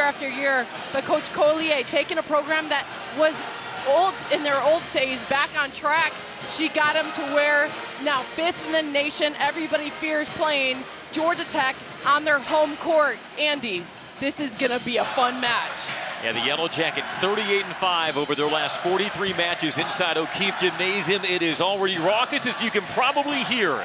year after year. But Coach Collier, taking a program that was old in their old days, back on track, she got them to where now 5th in the nation. Everybody fears playing Georgia Tech on their home court. Andy, this is going to be a fun match. Yeah, the Yellow Jackets 38-5 over their last 43 matches inside O'Keefe Gymnasium. It is already raucous, as you can probably hear,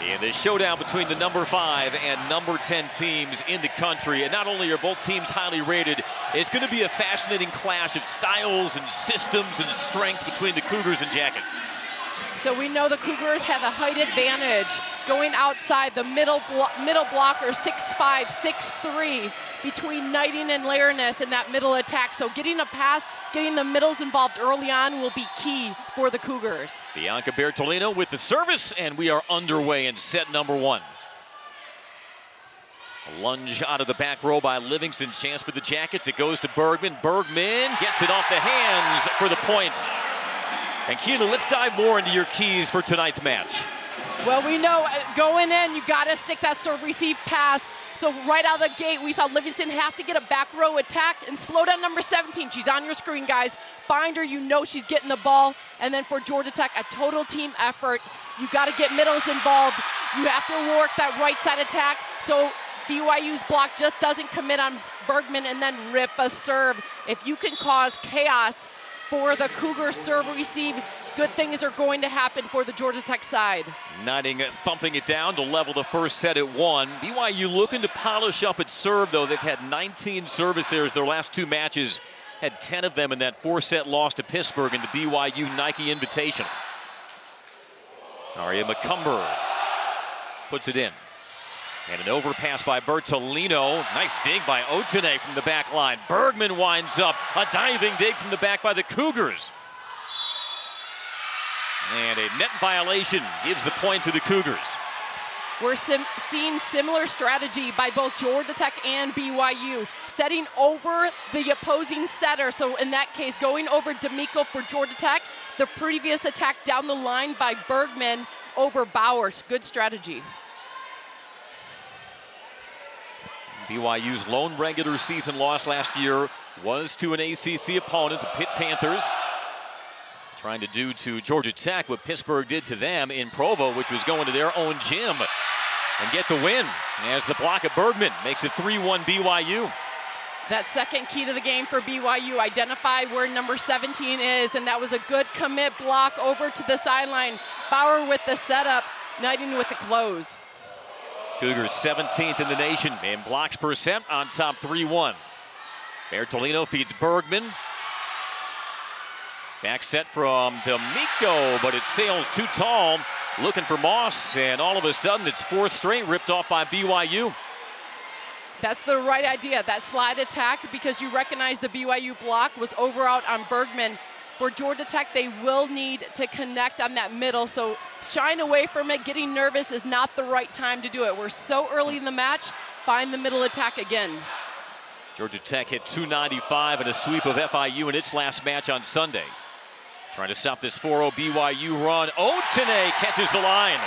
in the showdown between the number 5 and number 10 teams in the country. And not only are both teams highly rated, it's going to be a fascinating clash of styles and systems and strength between the Cougars and Jackets. So we know the Cougars have a height advantage going outside the middle blocker, 6'5", 6'3", between Knighting and Lareness in that middle attack. So getting a pass, getting the middles involved early on will be key for the Cougars. Bianca Bertolino with the service, and we are underway in set number 1. A lunge out of the back row by Livingston. Chance for the Jackets. It goes to Bergman. Bergman gets it off the hands for the points. And Keela, let's dive more into your keys for tonight's match. Well, we know going in, you got to stick that serve-receive pass. So right out of the gate, we saw Livingston have to get a back row attack and slow down number 17. She's on your screen, guys. Find her, you know she's getting the ball. And then for Georgia Tech, a total team effort. You got to get middles involved. You have to work that right side attack so BYU's block just doesn't commit on Bergman and then rip a serve. If you can cause chaos for the Cougars serve-receive, good things are going to happen for the Georgia Tech side. Knighting thumping it down to level the first set at 1. BYU looking to polish up its serve, though. They've had 19 service errors their last 2 matches. Had 10 of them in that 4-set loss to Pittsburgh in the BYU Nike Invitational. Aria McCumber puts it in. And an overpass by Bertolino. Nice dig by Otene from the back line. Bergman winds up. A diving dig from the back by the Cougars. And a net violation gives the point to the Cougars. We're seeing similar strategy by both Georgia Tech and BYU, setting over the opposing setter. So in that case, going over D'Amico for Georgia Tech. The previous attack down the line by Bergman over Bowers. Good strategy. BYU's lone regular season loss last year was to an ACC opponent, the Pitt Panthers. Trying to do to Georgia Tech what Pittsburgh did to them in Provo, which was going to their own gym and get the win. As the block of Bergman makes it 3-1 BYU. That second key to the game for BYU, identify where number 17 is, and that was a good commit block over to the sideline. Bauer with the setup, Knighting with the close. Cougars 17th in the nation in blocks percent, on top 3-1. Bertolino feeds Bergman. Back set from D'Amico, but it sails too tall. Looking for Moss, and all of a sudden it's 4th straight ripped off by BYU. That's the right idea, that slide attack, because you recognize the BYU block was over out on Bergman. For Georgia Tech, they will need to connect on that middle, so shying away from it, getting nervous is not the right time to do it. We're so early in the match, find the middle attack again. Georgia Tech hit 295 in a sweep of FIU in its last match on Sunday. Trying to stop this 4-0 BYU run. Otene catches the line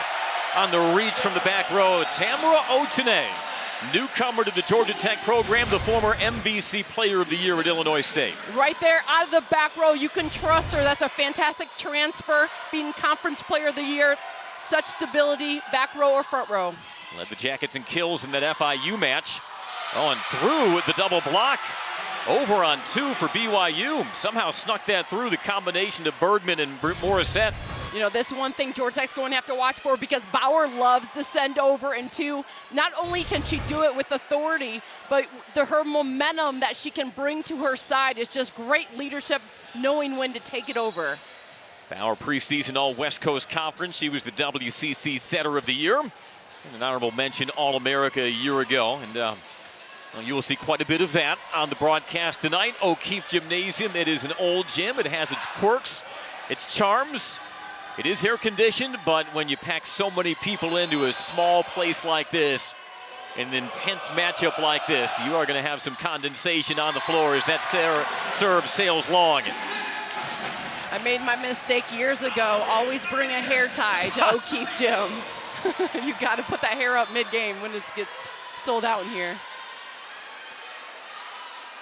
on the reach from the back row. Tamara Otene, newcomer to the Georgia Tech program, the former MVC Player of the Year at Illinois State. Right there out of the back row, you can trust her. That's a fantastic transfer, being Conference Player of the Year. Such stability, back row or front row. Led the Jackets in kills in that FIU match. Oh, and through the double block. Over on 2 for BYU. Somehow snuck that through the combination of Bergman and Morissette. You know, this is one thing Georgia Tech's going to have to watch for, because Bauer loves to send over, and 2, not only can she do it with authority, but her momentum that she can bring to her side is just great leadership, knowing when to take it over. Bauer preseason All West Coast Conference. She was the WCC Setter of the Year. And an honorable mention All-America a year ago. And well, you will see quite a bit of that on the broadcast tonight. O'Keefe Gymnasium, it is an old gym. It has its quirks, its charms. It is air conditioned, but when you pack so many people into a small place like this, in an intense matchup like this, you are going to have some condensation on the floor as that serve sails long. I made my mistake years ago. Always bring a hair tie to O'Keefe Gym. You got to put that hair up mid-game when it gets sold out in here.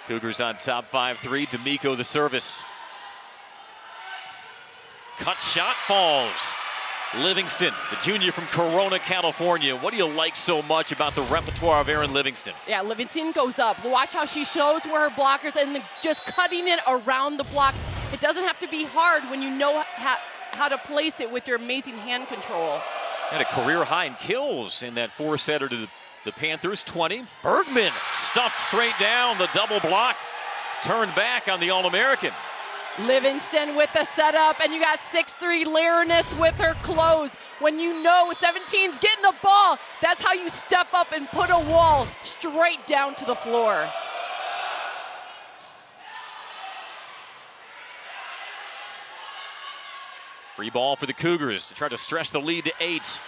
Cougars on top 5-3. D'Amico the service. Cut shot falls. Livingston, the junior from Corona, California. What do you like so much about the repertoire of Erin Livingston? Yeah, Livingston goes up. Watch how she shows where her blockers and just cutting it around the block. It doesn't have to be hard when you know how to place it with your amazing hand control. And a career high in kills in that 4-setter to the Panthers, 20. Bergman stuffed straight down, the double block. Turned back on the All-American. Livingston with the setup, and you got 6'3" Lareness with her close. When you know 17's getting the ball, that's how you step up and put a wall straight down to the floor. Free ball for the Cougars to try to stretch the lead to 8.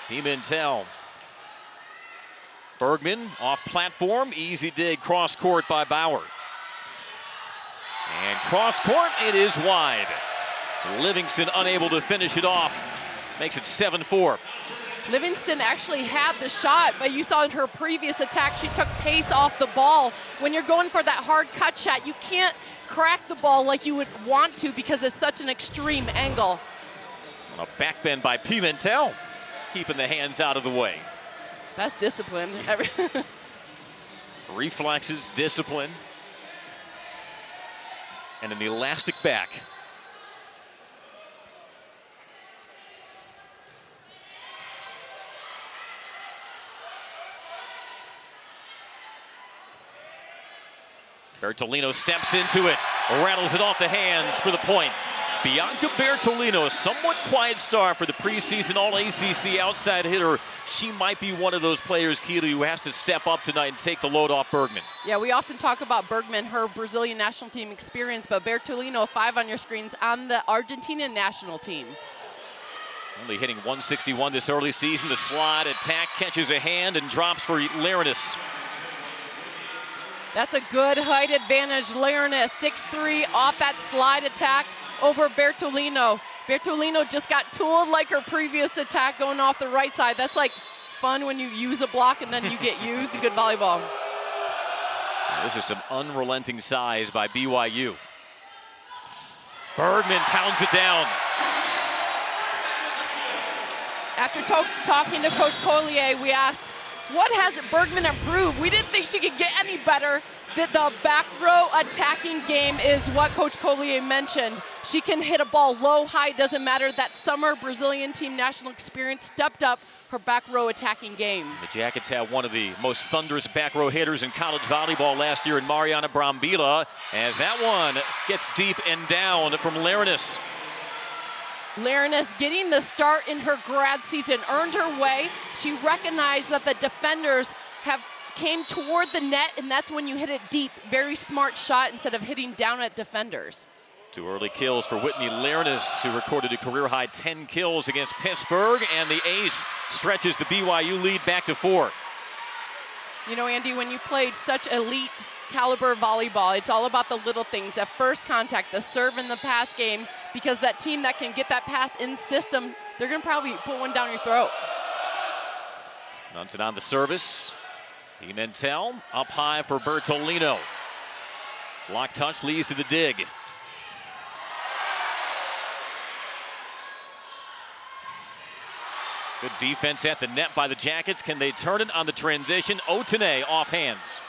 Pimentel. Bergman off platform, easy dig, cross court by Bauer. And cross court, it is wide. Livingston unable to finish it off. Makes it 7-4. Livingston actually had the shot, but you saw in her previous attack, she took pace off the ball. When you're going for that hard cut shot, you can't crack the ball like you would want to because it's such an extreme angle. A backbend by Pimentel, keeping the hands out of the way. That's discipline. Reflexes, discipline. And an elastic back. Bertolino steps into it, rattles it off the hands for the point. Bianca Bertolino, a somewhat quiet star for the preseason All-ACC outside hitter. She might be one of those players, Keely, who has to step up tonight and take the load off Bergman. Yeah, we often talk about Bergman, her Brazilian national team experience, but Bertolino, 5 on your screens, on the Argentinian national team. Only hitting 161 this early season. The slide attack catches a hand and drops for Lareness. That's a good height advantage. Lareness, 6'3", off that slide attack over Bertolino. Bertolino just got tooled like her previous attack going off the right side. That's like fun when you use a block and then you get used. Good volleyball. This is some unrelenting size by BYU. Bergman pounds it down. After talking to Coach Collier, we asked, what has Bergman improved? We didn't think she could get any better. The back row attacking game is what Coach Collier mentioned. She can hit a ball low, high, doesn't matter. That summer Brazilian team national experience stepped up her back row attacking game. The Jackets had one of the most thunderous back row hitters in college volleyball last year in Mariana Brambila, as that one gets deep and down from Lareness. Lareness getting the start in her grad season, earned her way. She recognized that the defenders came toward the net, and that's when you hit it deep. Very smart shot instead of hitting down at defenders. 2 early kills for Whitney Lareness, who recorded a career-high 10 kills against Pittsburgh, and the ace stretches the BYU lead back to 4. You know, Andy, when you played such elite caliber volleyball, it's all about the little things, that first contact, the serve and the pass game, because that team that can get that pass in system, they're going to probably put one down your throat. Munson on the service. Pimentel up high for Bertolino. Block touch leads to the dig. Good defense at the net by the Jackets. Can they turn it on the transition? Otene off hands.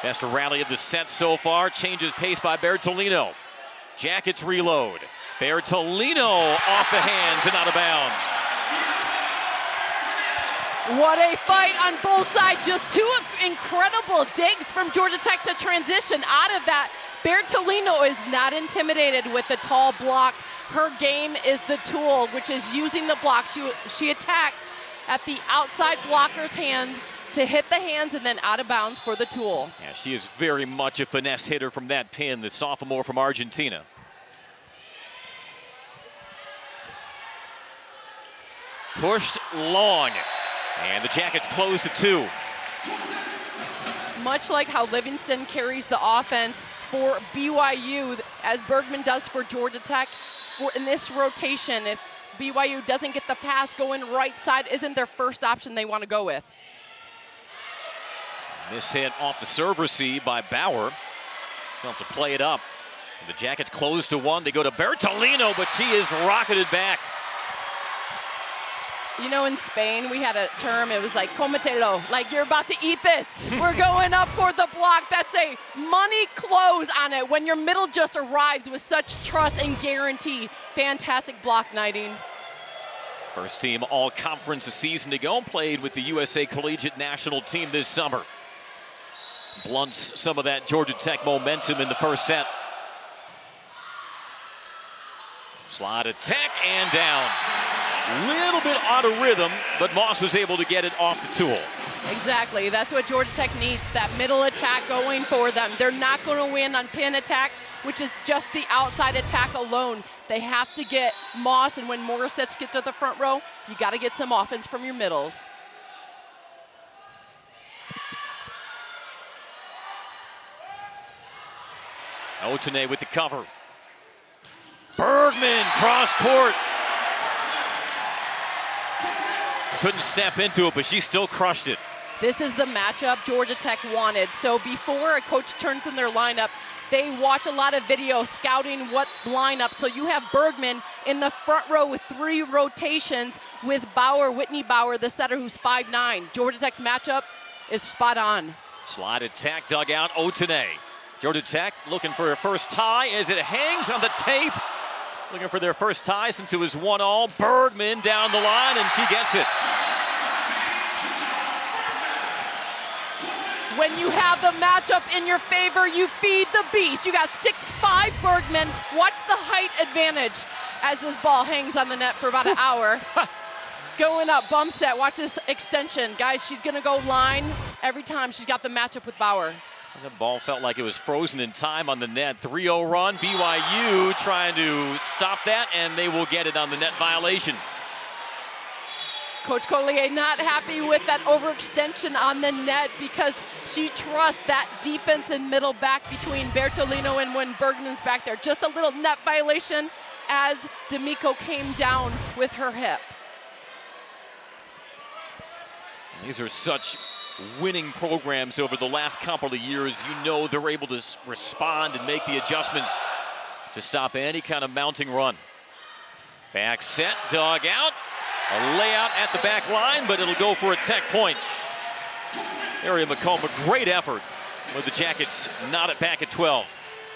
Best rally of the set so far. Changes pace by Bertolino. Jackets reload. Bertolino off the hands and out of bounds. What a fight on both sides. Just 2 incredible digs from Georgia Tech to transition out of that. Bertolino is not intimidated with the tall block. Her game is the tool, which is using the block. She attacks at the outside blocker's hands to hit the hands and then out of bounds for the tool. Yeah, she is very much a finesse hitter from that pin, the sophomore from Argentina. Pushed long, and the Jackets close to 2. Much like how Livingston carries the offense for BYU, as Bergman does for Georgia Tech, in this rotation, if BYU doesn't get the pass, going right side isn't their first option they want to go with. Miss hit off the serve receive by Bauer. They'll have to play it up. The Jackets close to one. They go to Bertolino, but she is rocketed back. You know, in Spain, we had a term, it was like, cometelo, like you're about to eat this. We're going up for the block. That's a money close on it when your middle just arrives with such trust and guarantee. Fantastic block knighting. First team all-conference a season ago, played with the USA Collegiate National Team this summer. Blunts some of that Georgia Tech momentum in the first set. Slide attack and down. Little bit out of rhythm, but Moss was able to get it off the tool. Exactly, that's what Georgia Tech needs, that middle attack going for them. They're not going to win on pin attack, which is just the outside attack alone. They have to get Moss, and when Morissette gets to the front row, you got to get some offense from your middles. Otene with the cover. Bergman, cross court. Couldn't step into it, but she still crushed it. This is the matchup Georgia Tech wanted. So before a coach turns in their lineup, they watch a lot of video scouting what lineup. So you have Bergman in the front row with 3 rotations with Bauer, Whitney Bauer, the setter, who's 5'9". Georgia Tech's matchup is spot on. Slide attack dug out, Otene. Georgia Tech looking for her first tie as it hangs on the tape. Looking for their first tie since it was 1-1. Bergman down the line, and she gets it. When you have the matchup in your favor, you feed the beast. You got 6'5" Bergman. Watch the height advantage as this ball hangs on the net for about an hour. Going up, bump set, watch this extension. Guys, she's gonna go line every time she's got the matchup with Bauer. The ball felt like it was frozen in time on the net. 3-0 run, BYU trying to stop that, and they will get it on the net violation. Coach Collier not happy with that overextension on the net because she trusts that defense and middle back between Bertolino and when Bergman's back there. Just a little net violation as D'Amico came down with her hip. These are such winning programs over the last couple of years. You know they're able to respond and make the adjustments to stop any kind of mounting run. Back set, dug out. A layout at the back line, but it'll go for a Tech point. Ariel McComb, a great effort with the Jackets not at back at 12.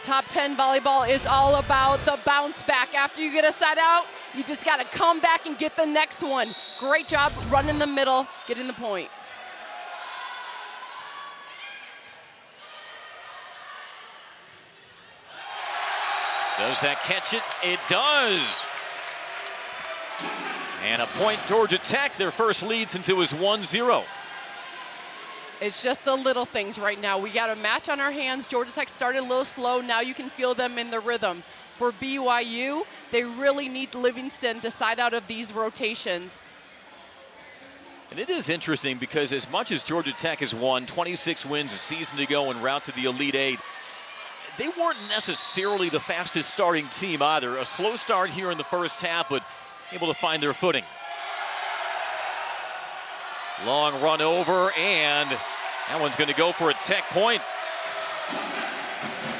Top 10 volleyball is all about the bounce back. After you get a set out, you just got to come back and get the next one. Great job running the middle, getting the point. Does that catch it? It does. And a point, Georgia Tech, their first lead since it was 1-0. It's just the little things right now. We got a match on our hands. Georgia Tech started a little slow. Now you can feel them in the rhythm. For BYU, they really need Livingston to side out of these rotations. And it is interesting because as much as Georgia Tech has won 26 wins a season ago en route to the Elite Eight, they weren't necessarily the fastest starting team either. A slow start here in the first half, but able to find their footing. Long run over, and that one's going to go for a Tech point.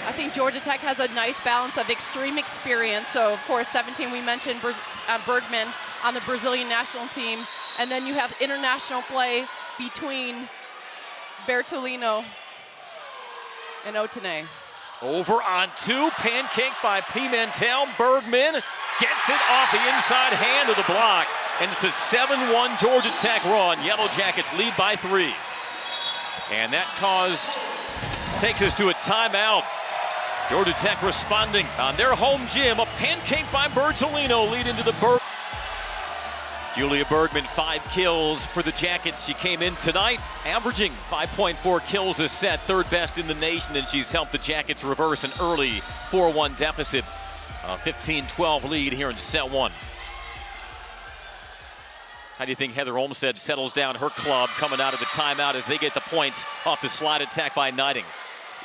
I think Georgia Tech has a nice balance of extreme experience. So, of course, 17, we mentioned Bergman on the Brazilian national team. And then you have international play between Bertolino and Otene. Over on 2, pancake by Pimentel. Bergman gets it off the inside hand of the block. And it's a 7-1 Georgia Tech run. Yellow Jackets lead by 3. And that cause takes us to a timeout. Georgia Tech responding on their home gym. A pancake by Bertolino lead into the Julia Bergman, 5 kills for the Jackets. She came in tonight averaging 5.4 kills a set, third best in the nation, and she's helped the Jackets reverse an early 4-1 deficit. A 15-12 lead here in set 1. How do you think Heather Olmstead settles down her club coming out of the timeout as they get the points off the slide attack by Knighting?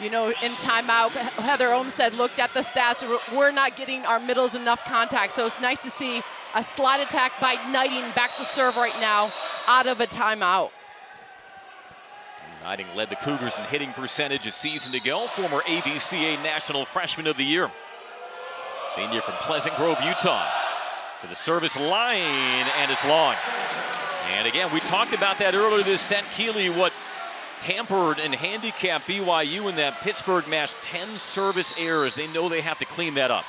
You know, in timeout, Heather Olmstead looked at the stats. We're not getting our middles enough contact, so it's nice to see a slide attack by Knighting back to serve right now out of a timeout. Riding led the Cougars in hitting percentage a season ago. Former AVCA National Freshman of the Year. Senior from Pleasant Grove, Utah. To the service line, and it's long. And again, we talked about that earlier this set. Keeley, what hampered and handicapped BYU in that Pittsburgh match, 10 service errors. They know they have to clean that up.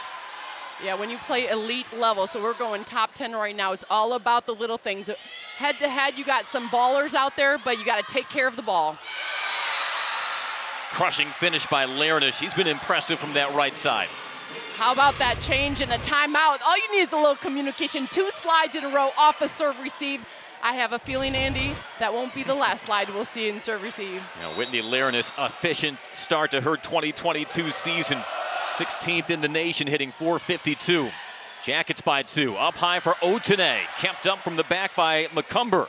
Yeah, when you play elite level, so we're going top 10 right now, it's all about the little things. Head to head, you got some ballers out there, but you got to take care of the ball. Crushing finish by Lerna. She's been impressive from that right side. How about that change and a timeout? All you need is a little communication. 2 slides in a row off a serve receive. I have a feeling, Andy, that won't be the last slide we'll see in serve receive. Whitney Lerna's efficient start to her 2022 season. 16th in the nation, hitting .452. Jackets by 2. Up high for Otene. Kept up from the back by McCumber.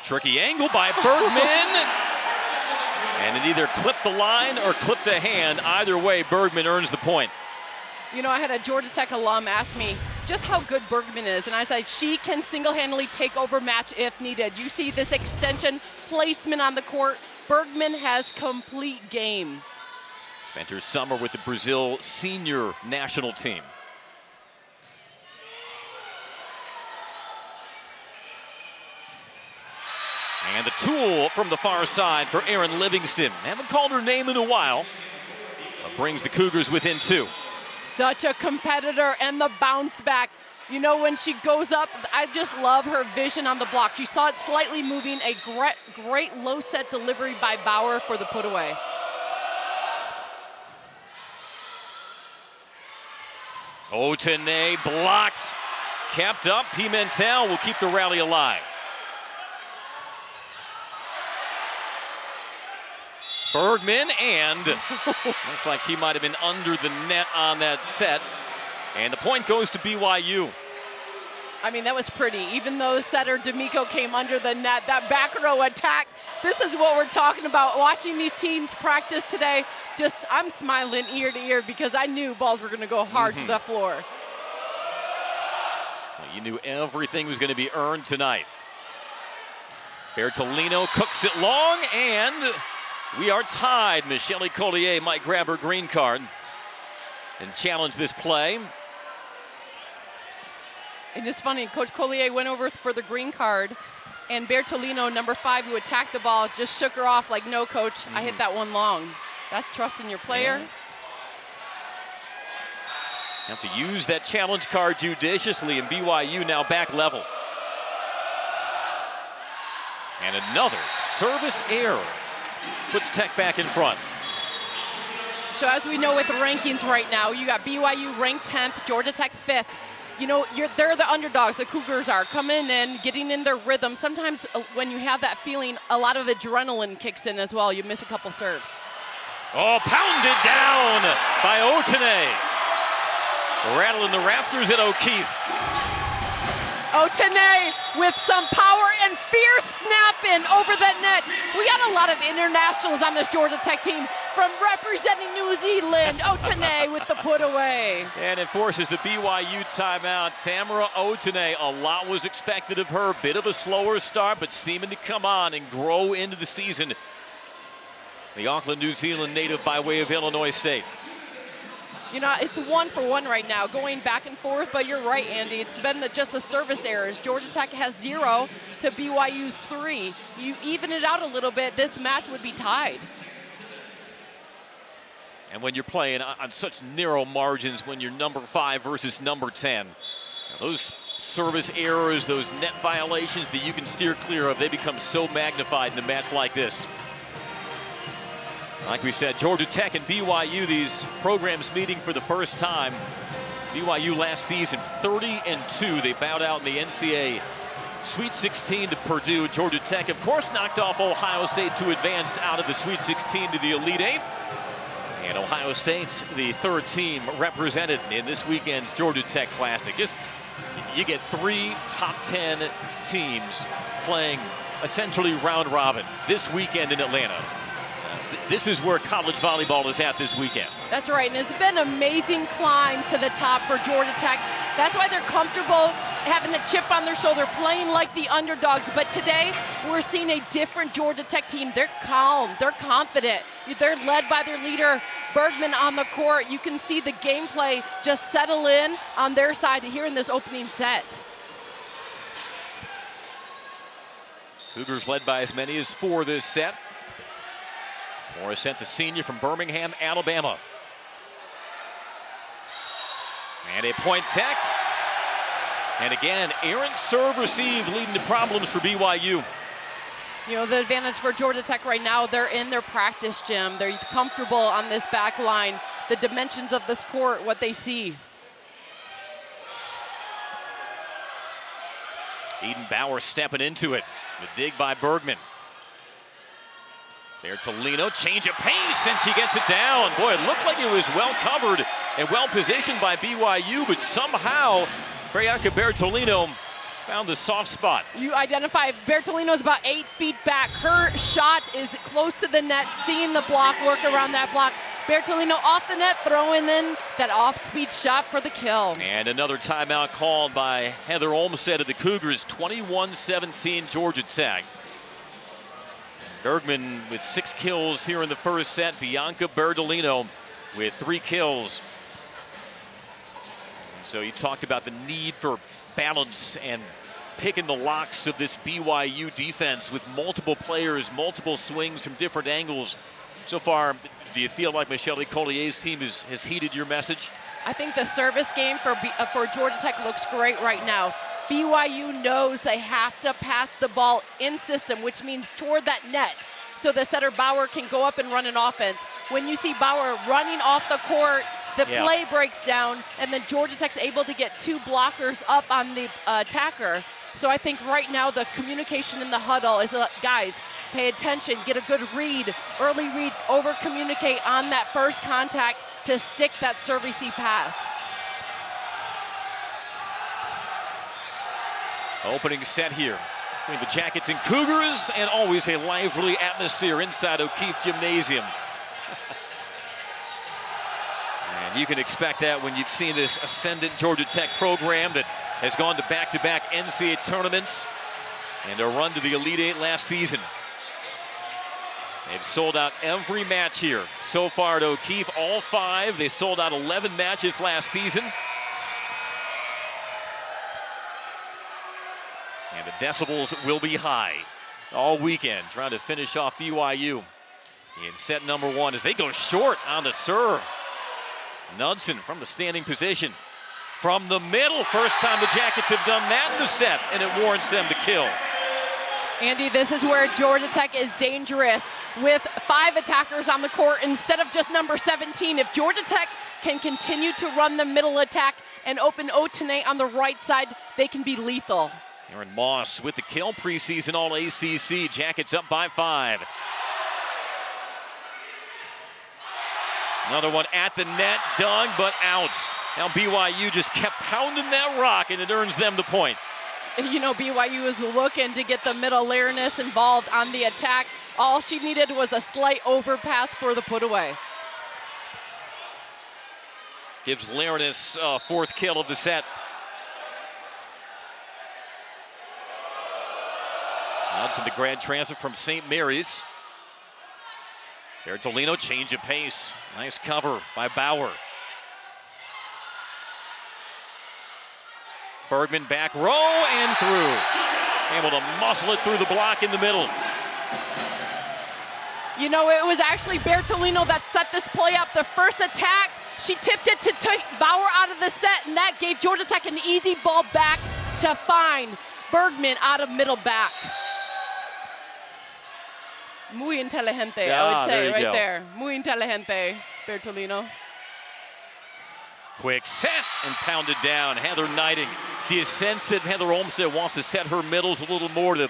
Tricky angle by Bergman. And it either clipped the line or clipped a hand. Either way, Bergman earns the point. You know, I had a Georgia Tech alum ask me just how good Bergman is, and I said she can single-handedly take over match if needed. You see this extension placement on the court. Bergman has complete game. Spent her summer with the Brazil senior national team. And the tool from the far side for Erin Livingston. Haven't called her name in a while, but brings the Cougars within 2. Such a competitor, and the bounce back. You know, when she goes up, I just love her vision on the block. She saw it slightly moving. A great low set delivery by Bauer for the put away. Otene blocked. Kept up. Pimentel will keep the rally alive. Bergman, and looks like she might have been under the net on that set. And the point goes to BYU. I mean, that was pretty. Even though setter D'Amico came under the net, that back row attack, this is what we're talking about. Watching these teams practice today, I'm smiling ear to ear because I knew balls were going to go hard to the floor. Well, you knew everything was going to be earned tonight. Bertolino cooks it long, and we are tied. Michelle Collier might grab her green card and challenge this play. And it's funny, Coach Collier went over for the green card, and Bertolino, number 5, who attacked the ball, just shook her off like, no, Coach, I hit that one long. That's trusting your player. Yeah. You have to use that challenge card judiciously, and BYU now back level. And another service error puts Tech back in front. So as we know with the rankings right now, you got BYU ranked 10th, Georgia Tech 5th. You know, they're the underdogs, the Cougars are, coming in, getting in their rhythm. Sometimes when you have that feeling, a lot of adrenaline kicks in as well. You miss a couple serves. Oh, pounded down by Otene. Rattling the Raptors at O'Keefe. Otene with some power and fierce snapping over the net. We got a lot of internationals on this Georgia Tech team from representing New Zealand. Otene with the put away. And it forces the BYU timeout. Tamara Otene, a lot was expected of her. Bit of a slower start, but seeming to come on and grow into the season. The Auckland, New Zealand native by way of Illinois State. You know, it's 1-for-1 right now, going back and forth, but you're right, Andy. It's been just the service errors. Georgia Tech has 0 to BYU's 3. You even it out a little bit, this match would be tied. And when you're playing on such narrow margins, when you're number 5 versus number 10, those service errors, those net violations that you can steer clear of, they become so magnified in a match like this. Like we said, Georgia Tech and BYU, these programs meeting for the first time. BYU last season 30-2. They bowed out in the NCAA Sweet 16 to Purdue. Georgia Tech, of course, knocked off Ohio State to advance out of the Sweet 16 to the Elite 8. And Ohio State's the 3rd team represented in this weekend's Georgia Tech Classic. Just, you get 3 top 10 teams playing essentially round robin this weekend in Atlanta. this is where college volleyball is at this weekend. That's right, and it's been an amazing climb to the top for Georgia Tech. That's why they're comfortable having a chip on their shoulder, playing like the underdogs. But today, we're seeing a different Georgia Tech team. They're calm, they're confident. They're led by their leader, Bergman, on the court. You can see the gameplay just settle in on their side here in this opening set. Cougars led by as many as 4 this set. Morissette, the senior from Birmingham, Alabama. And a point Tech. And again, errant serve receive leading to problems for BYU. You know, the advantage for Georgia Tech right now, they're in their practice gym. They're comfortable on this back line. The dimensions of this court, what they see. Eden Bauer stepping into it. The dig by Bergman. There Tolino, change of pace, and she gets it down. Boy, it looked like it was well covered and well positioned by BYU, but somehow Bianca Bertolino found the soft spot. You identify Bertolino's about 8 feet back. Her shot is close to the net, seeing the block, work around that block. Bertolino off the net, throwing in that off-speed shot for the kill. And another timeout called by Heather Olmstead of the Cougars, 21-17 Georgia Tech. Bergman with 6 kills here in the first set. Bianca Bertolino with 3 kills. So you talked about the need for balance and picking the locks of this BYU defense with multiple players, multiple swings from different angles. So far, do you feel like Michelle Collier's team has heeded your message? I think the service game for Georgia Tech looks great right now. BYU knows they have to pass the ball in system, which means toward that net, so the setter Bauer can go up and run an offense. When you see Bauer running off the court, the play breaks down, and then Georgia Tech's able to get 2 blockers up on the attacker. So I think right now the communication in the huddle is, guys, pay attention, get a good read, early read, over-communicate on that first contact to stick that serve-receive pass. Opening set here between the Jackets and Cougars, and always a lively atmosphere inside O'Keefe Gymnasium. And you can expect that when you've seen this ascendant Georgia Tech program that has gone to back-to-back NCAA tournaments and a run to the Elite Eight last season. They've sold out every match here so far at O'Keefe, all 5. They sold out 11 matches last season. And the decibels will be high all weekend, trying to finish off BYU in set number 1 as they go short on the serve. Knudsen from the standing position. From the middle, first time the Jackets have done that in the set, and it warrants them to kill. Andy, this is where Georgia Tech is dangerous with 5 attackers on the court instead of just number 17. If Georgia Tech can continue to run the middle attack and open Otene on the right side, they can be lethal. Aaron Moss with the kill, preseason All-ACC. Jackets up by 5. Another one at the net, dug, but out. Now BYU just kept pounding that rock, and it earns them the point. You know, BYU is looking to get the middle Larinus involved on the attack. All she needed was a slight overpass for the put away. Gives Larinus 4th kill of the set. Knudsen, the grad transfer from St. Mary's. Bertolino, change of pace. Nice cover by Bauer. Bergman back row and through. Able to muscle it through the block in the middle. You know, it was actually Bertolino that set this play up. The first attack, she tipped it to take Bauer out of the set, and that gave Georgia Tech an easy ball back to find Bergman out of middle back. Muy inteligente, I would say, right there. Muy inteligente, Bertolino. Quick set and pounded down. Heather Knighting. Do you sense that Heather Olmstead wants to set her middles a little more to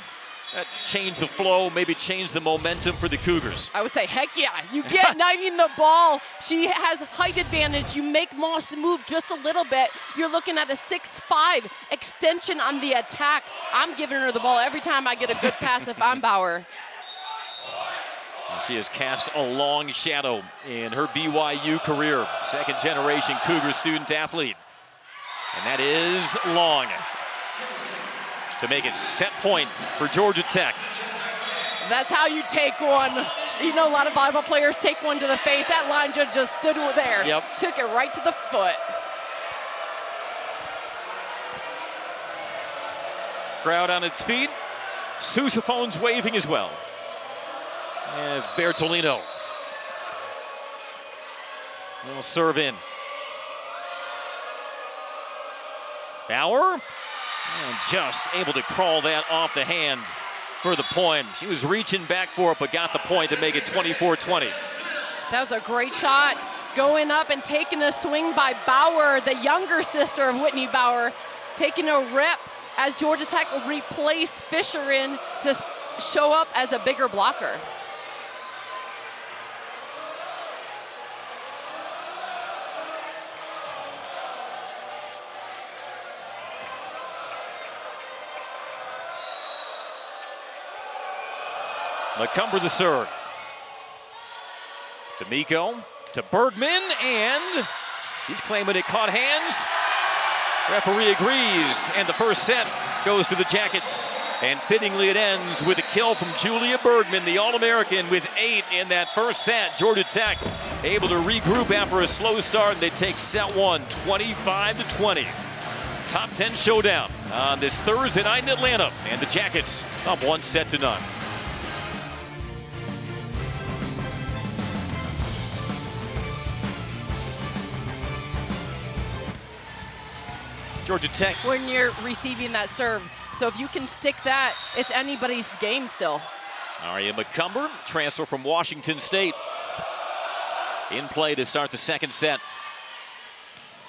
change the flow, maybe change the momentum for the Cougars? I would say, heck yeah. You get Knighting the ball. She has height advantage. You make Moss move just a little bit. You're looking at a 6'5" extension on the attack. I'm giving her the ball every time I get a good pass if I'm Bauer. She has cast a long shadow in her BYU career. Second-generation Cougar student athlete. And that is long. To make it set point for Georgia Tech. That's how you take one. You know, a lot of volleyball players take one to the face. That line judge just stood there. Yep. Took it right to the foot. Crowd on its feet. Sousaphones waving as well. As Bertolino will serve in. Bauer, and just able to crawl that off the hand for the point. She was reaching back for it, but got the point to make it 24-20. That was a great shot. Going up and taking a swing by Bauer, the younger sister of Whitney Bauer, taking a rip as Georgia Tech replaced Fisher in to show up as a bigger blocker. McCumber the serve. D'Amico to Bergman, and she's claiming it caught hands. Referee agrees, and the first set goes to the Jackets. And fittingly it ends with a kill from Julia Bergman, the All-American, with 8 in that first set. Georgia Tech able to regroup after a slow start, and they take set 1, 25-20. Top 10 showdown on this Thursday night in Atlanta, and the Jackets up 1-0. Georgia Tech. When you're receiving that serve. So if you can stick that, it's anybody's game still. Aria McCumber, transfer from Washington State. In play to start the second set.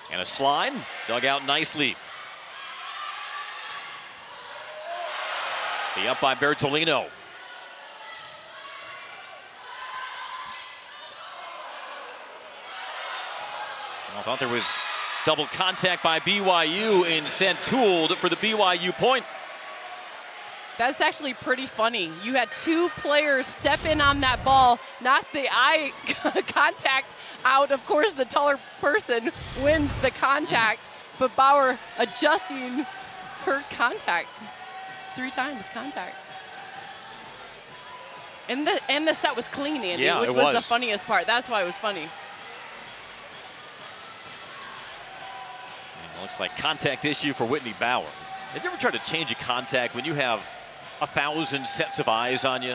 And a slide, dug out nicely. The up by Bertolino. I thought there was double contact by BYU, instead tooled for the BYU point. That's actually pretty funny. You had 2 players step in on that ball, not the eye contact out. Of course, the taller person wins the contact, but Bauer adjusting her contact. 3 times contact. And the set was clean, Andy, yeah, which was the funniest part. That's why it was funny. Looks like contact issue for Whitney Bauer. Have you ever tried to change a contact when you have 1,000 sets of eyes on you?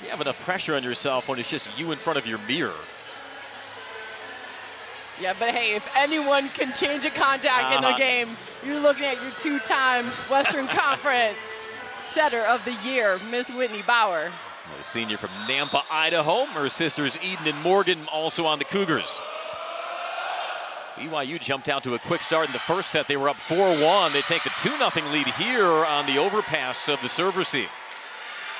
You have enough pressure on yourself when it's just you in front of your mirror. Yeah, but hey, if anyone can change a contact in a game, you're looking at your 2-time Western Conference setter of the year, Miss Whitney Bauer. A senior from Nampa, Idaho. Her sisters Eden and Morgan also on the Cougars. BYU jumped out to a quick start in the first set. They were up 4-1. They take the 2-0 lead here on the overpass of the serve receive.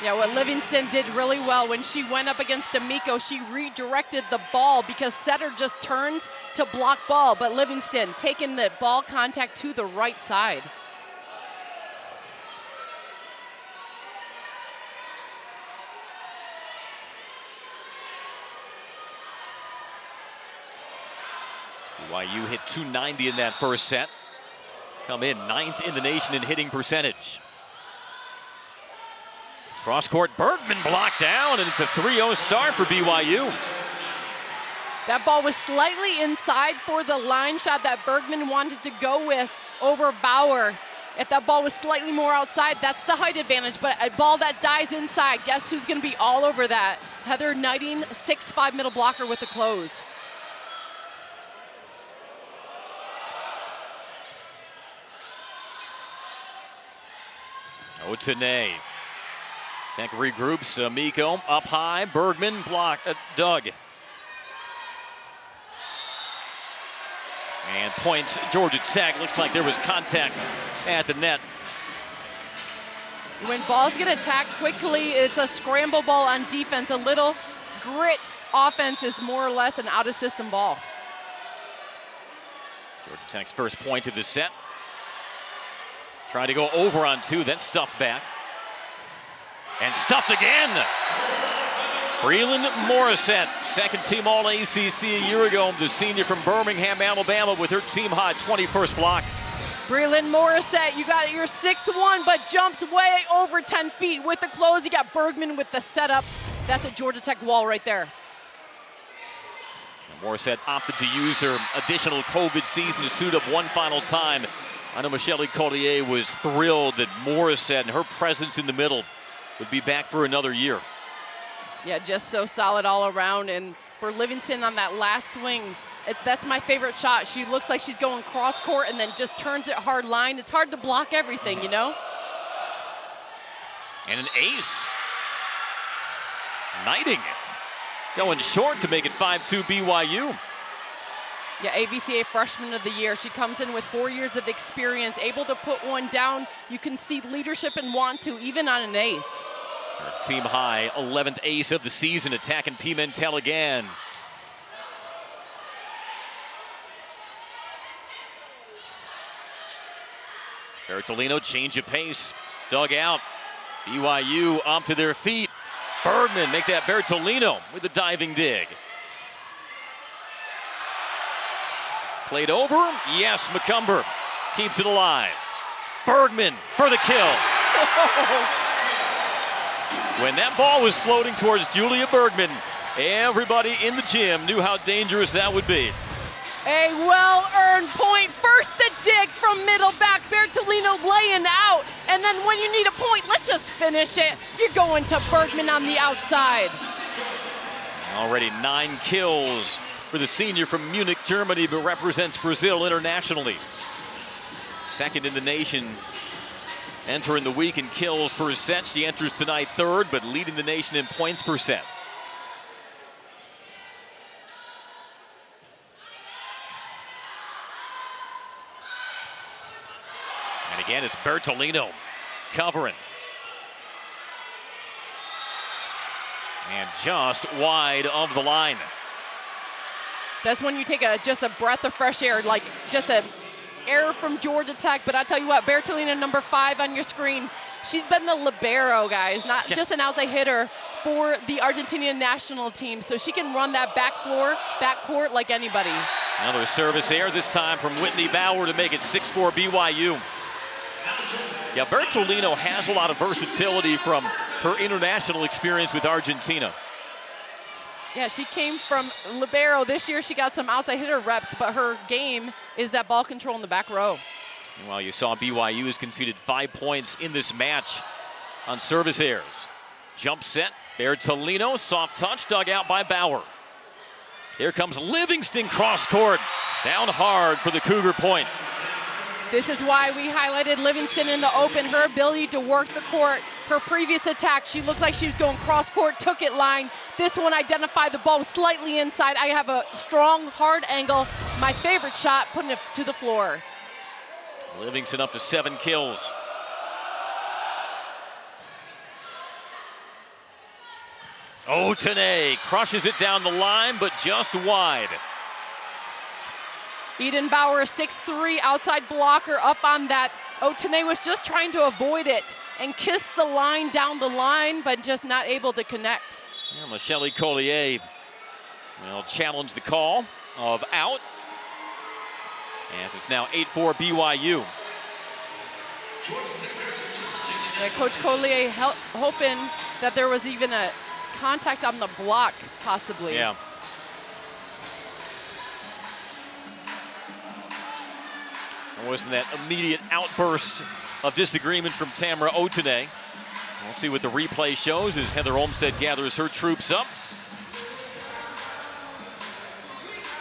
Yeah, what Livingston did really well when she went up against D'Amico, she redirected the ball because setter just turns to block ball, but Livingston taking the ball contact to the right side. BYU hit 290 in that first set. Come in 9th in the nation in hitting percentage. Cross court, Bergman blocked down, and it's a 3-0 start for BYU. That ball was slightly inside for the line shot that Bergman wanted to go with over Bauer. If that ball was slightly more outside, that's the height advantage, but a ball that dies inside, guess who's gonna be all over that? Heather Knighting, 6'5" middle blocker with the close. Otene. Tech regroups. Amico up high. Bergman block. Doug. And points Georgia Tech. Looks like there was contact at the net. When balls get attacked quickly, it's a scramble ball on defense. A little grit offense is more or less an out-of-system ball. Georgia Tech's first point of the set. Tried to go over on 2, then stuffed back. And stuffed again. Breland Morissette, second team All-ACC a year ago. The senior from Birmingham, Alabama, with her team high 21st block. Breland Morissette, you got your 6'1", but jumps way over 10 feet with the close. You got Bergman with the setup. That's a Georgia Tech wall right there. Morissette opted to use her additional COVID season to suit up one final time. I know Michelle Collier was thrilled that Morissette and her presence in the middle would be back for another year. Yeah, just so solid all around. And for Livingston on that last swing, that's my favorite shot. She looks like she's going cross court and then just turns it hard line. It's hard to block everything, you know? And an ace. Knighting. Going short to make it 5-2 BYU. Yeah, AVCA Freshman of the Year. She comes in with 4 years of experience, able to put one down. You can see leadership and want to, even on an ace. Her team high, 11th ace of the season, attacking Pimentel again. Bertolino, change of pace, dug out. BYU up to their feet. Bergman make that Bertolino with a diving dig. Played over, yes, McCumber keeps it alive. Bergman for the kill. When that ball was floating towards Julia Bergman, everybody in the gym knew how dangerous that would be. A well-earned point. First the dig from middle back. Bertolino laying out. And then when you need a point, let's just finish it. You're going to Bergman on the outside. Already 9 kills for the senior from Munich, Germany, but represents Brazil internationally. Second in the nation. Entering the week in kills per set. She enters tonight third, but leading the nation in points per set. And again, it's Bertolino covering. And just wide of the line. That's when you take just a breath of fresh air, like just a error from Georgia Tech. But I tell you what, Bertolino, number 5 on your screen, she's been the libero, guys, not just an outside hitter for the Argentinian national team. So she can run that backcourt like anybody. Another service error, this time from Whitney Bauer to make it 6-4 BYU. Yeah, Bertolino has a lot of versatility from her international experience with Argentina. Yeah, she came from libero. This year she got some outside hitter reps, but her game is that ball control in the back row. Well, you saw BYU has conceded 5 points in this match on service errors. Jump set, Bertolino, soft touch, dug out by Bauer. Here comes Livingston cross court, down hard for the Cougar point. This is why we highlighted Livingston in the open, her ability to work the court. Her previous attack, she looked like she was going cross court, took it line. This one identified the ball slightly inside. I have a strong, hard angle. My favorite shot, putting it to the floor. Livingston up to 7 kills. Otene crushes it down the line, but just wide. Eden Bauer, 6'3", outside blocker up on that. Otene was just trying to avoid it and kiss the line down the line, but just not able to connect. Yeah, Michelle Collier will challenge the call of out, as it's now 8-4 BYU. Yeah, Coach Collier hoping that there was even a contact on the block, possibly. Yeah. It wasn't that immediate outburst of disagreement from Tamara Otene. We'll see what the replay shows as Heather Olmstead gathers her troops up.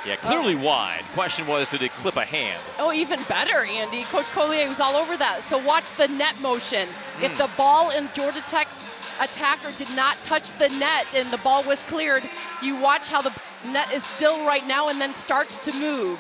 Yeah, clearly wide. Question was, did it clip a hand? Oh, even better, Andy. Coach Collier was all over that. So watch the net motion. If the ball in Georgia Tech's attacker did not touch the net and the ball was cleared, you watch how the net is still right now and then starts to move.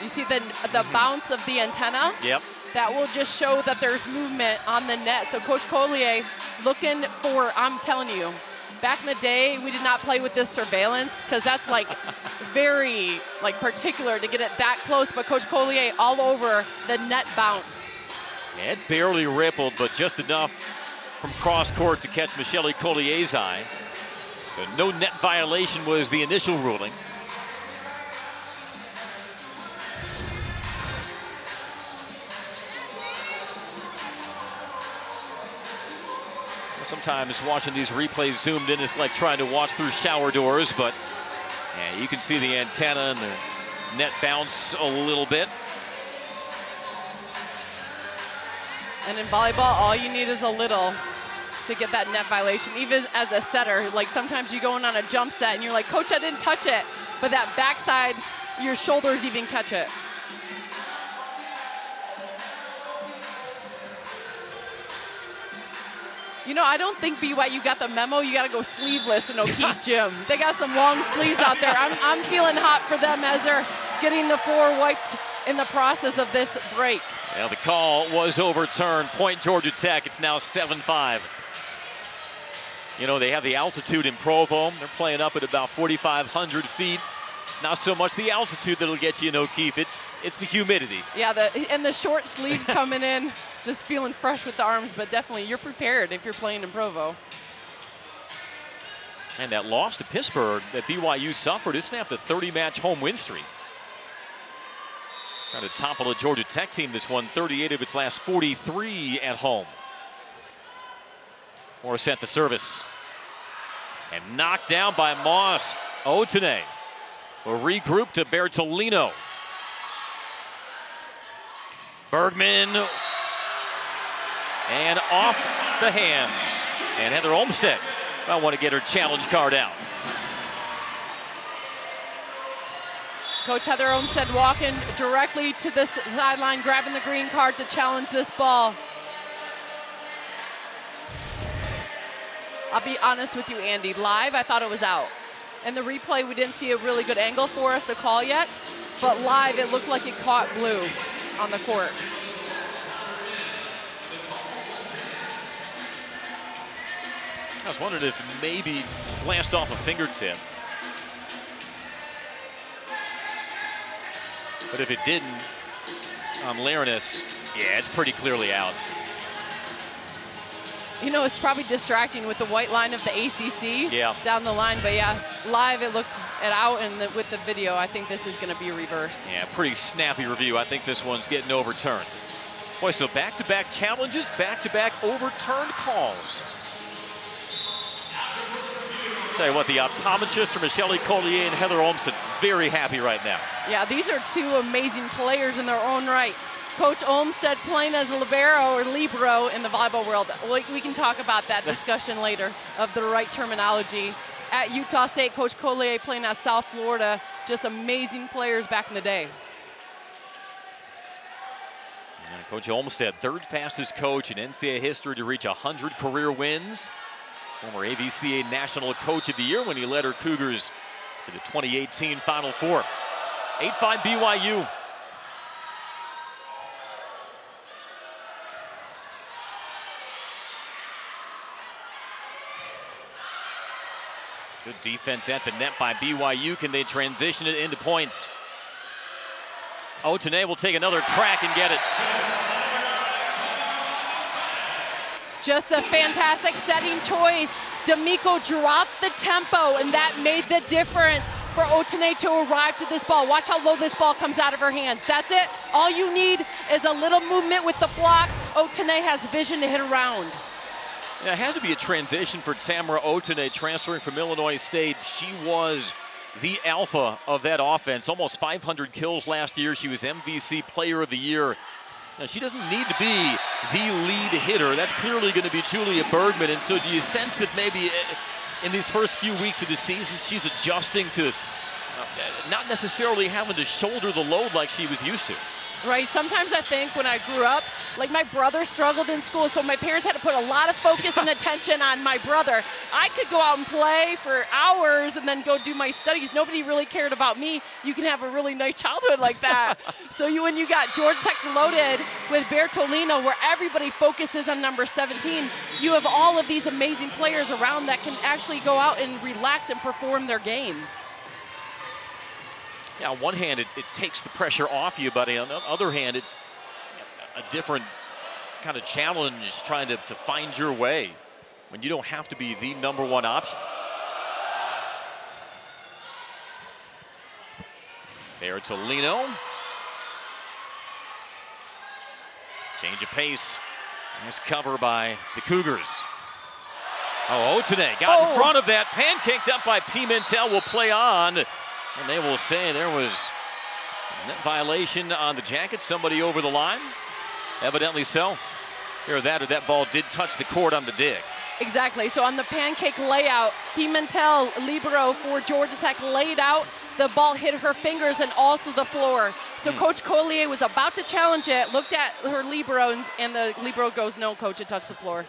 You see the bounce of the antenna? Yep. That will just show that there's movement on the net. So Coach Collier looking for, I'm telling you, Back in the day, we did not play with this surveillance because that's like very particular to get it that close. But Coach Collier all over the net bounce. It barely rippled, but just enough from cross court to catch Michelle Collier's eye. So no net violation was the initial ruling. Sometimes watching these replays zoomed in is like trying to watch through shower doors, but yeah, you can see the antenna and the net bounce a little bit. And in volleyball, all you need is a little to get that net violation. Even as a setter, like sometimes you go in on a jump set and you're like, Coach, I didn't touch it. But that backside, your shoulders even catch it. You know, I don't think BYU got the memo. You got to go sleeveless in O'Keefe Gym. They got some long sleeves out there. I'm feeling hot for them as they're getting the floor wiped in the process of this break. Well, the call was overturned. Point Georgia Tech. It's now 7-5. You know, they have the altitude in Provo. They're playing up at about 4,500 feet. It's not so much the altitude that'll get you in O'Keefe. It's the humidity. Yeah, and the short sleeves coming in, just feeling fresh with the arms, but definitely you're prepared if you're playing in Provo. And that loss to Pittsburgh that BYU suffered, it snapped a 30-match home win streak. Trying to topple a Georgia Tech team that's won 38 of its last 43 at home. Morris at the service. And knocked down by Moss. Otene will regroup to Bertolino. Bergman. And off the hands. And Heather Olmstead might want to get her challenge card out. Coach Heather Olmstead walking directly to the sideline, grabbing the green card to challenge this ball. I'll be honest with you, Andy. Live, I thought it was out. In the replay, we didn't see a really good angle for us to call yet, but live, it looked like it caught blue on the court. I was wondering if maybe glanced off a fingertip. But if it didn't, on Larinus, yeah, it's pretty clearly out. You know, it's probably distracting with the white line of the ACC down the line. But yeah, live it looked out, and with the video, I think this is going to be reversed. Yeah, pretty snappy review. I think this one's getting overturned. Boy, so back-to-back challenges, back-to-back overturned calls. Tell you what, the optometrists for Michelle Collier and Heather Olmstead very happy right now. Yeah, these are two amazing players in their own right. Coach Olmstead playing as a libero or libero in the volleyball world. We can talk about that discussion later of the right terminology. At Utah State, Coach Collier playing at South Florida. Just amazing players back in the day. And Coach Olmstead, third fastest coach in NCAA history to reach 100 career wins. Former AVCA National Coach of the Year when he led her Cougars to the 2018 Final Four. 8-5 BYU. Good defense at the net by BYU. Can they transition it into points? Otene will take another crack and get it. Just a fantastic setting choice. D'Amico dropped the tempo, and that made the difference for Otene to arrive to this ball. Watch how low this ball comes out of her hands. That's it. All you need is a little movement with the block. Otene has vision to hit around. Yeah, it had to be a transition for Tamara Otene transferring from Illinois State. She was the alpha of that offense. Almost 500 kills last year. She was MVC Player of the Year. Now, she doesn't need to be the lead hitter. That's clearly going to be Julia Bergman. And so do you sense that maybe in these first few weeks of the season, she's adjusting to not necessarily having to shoulder the load like she was used to? Right, sometimes I think when I grew up, like my brother struggled in school, so my parents had to put a lot of focus and attention on my brother. I could go out and play for hours and then go do my studies. Nobody really cared about me. You can have a really nice childhood like that. So when you got Georgia Tech's loaded with Bertolino, where everybody focuses on number 17, you have all of these amazing players around that can actually go out and relax and perform their game. Yeah, on one hand, it takes the pressure off you, but on the other hand, it's a different kind of challenge trying to find your way when you don't have to be the #1 option. Bertolino. Change of pace. Nice cover by the Cougars. Oh, today got in front of that. Pancaked up by Pimentel. Will play on. And they will say there was a net violation on the Jackets. Somebody over the line. Evidently so. Either that or that ball did touch the court on the dig. Exactly. So on the pancake layout, Pimentel, libero for Georgia Tech, laid out. The ball hit her fingers and also the floor. So Coach Collier was about to challenge it, looked at her libero, and the libero goes, "No, coach, it touched the floor."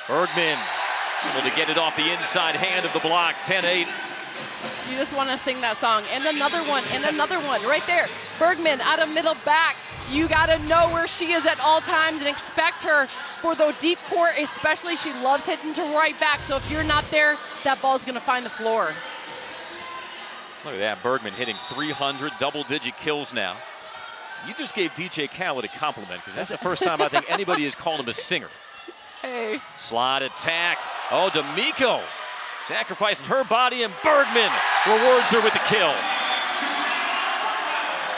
Bergman able to get it off the inside hand of the block, 10-8. You just want to sing that song. And another one, right there. Bergman out of middle back. You got to know where she is at all times and expect her for the deep court, especially. She loves hitting to right back, so if you're not there, that ball's going to find the floor. Look at that, Bergman hitting 300 double-digit kills now. You just gave DJ Khaled a compliment, because that's the first time I think anybody has called him a singer. Hey. Slide attack. Oh, D'Amico sacrificing her body, and Bergman rewards her with the kill.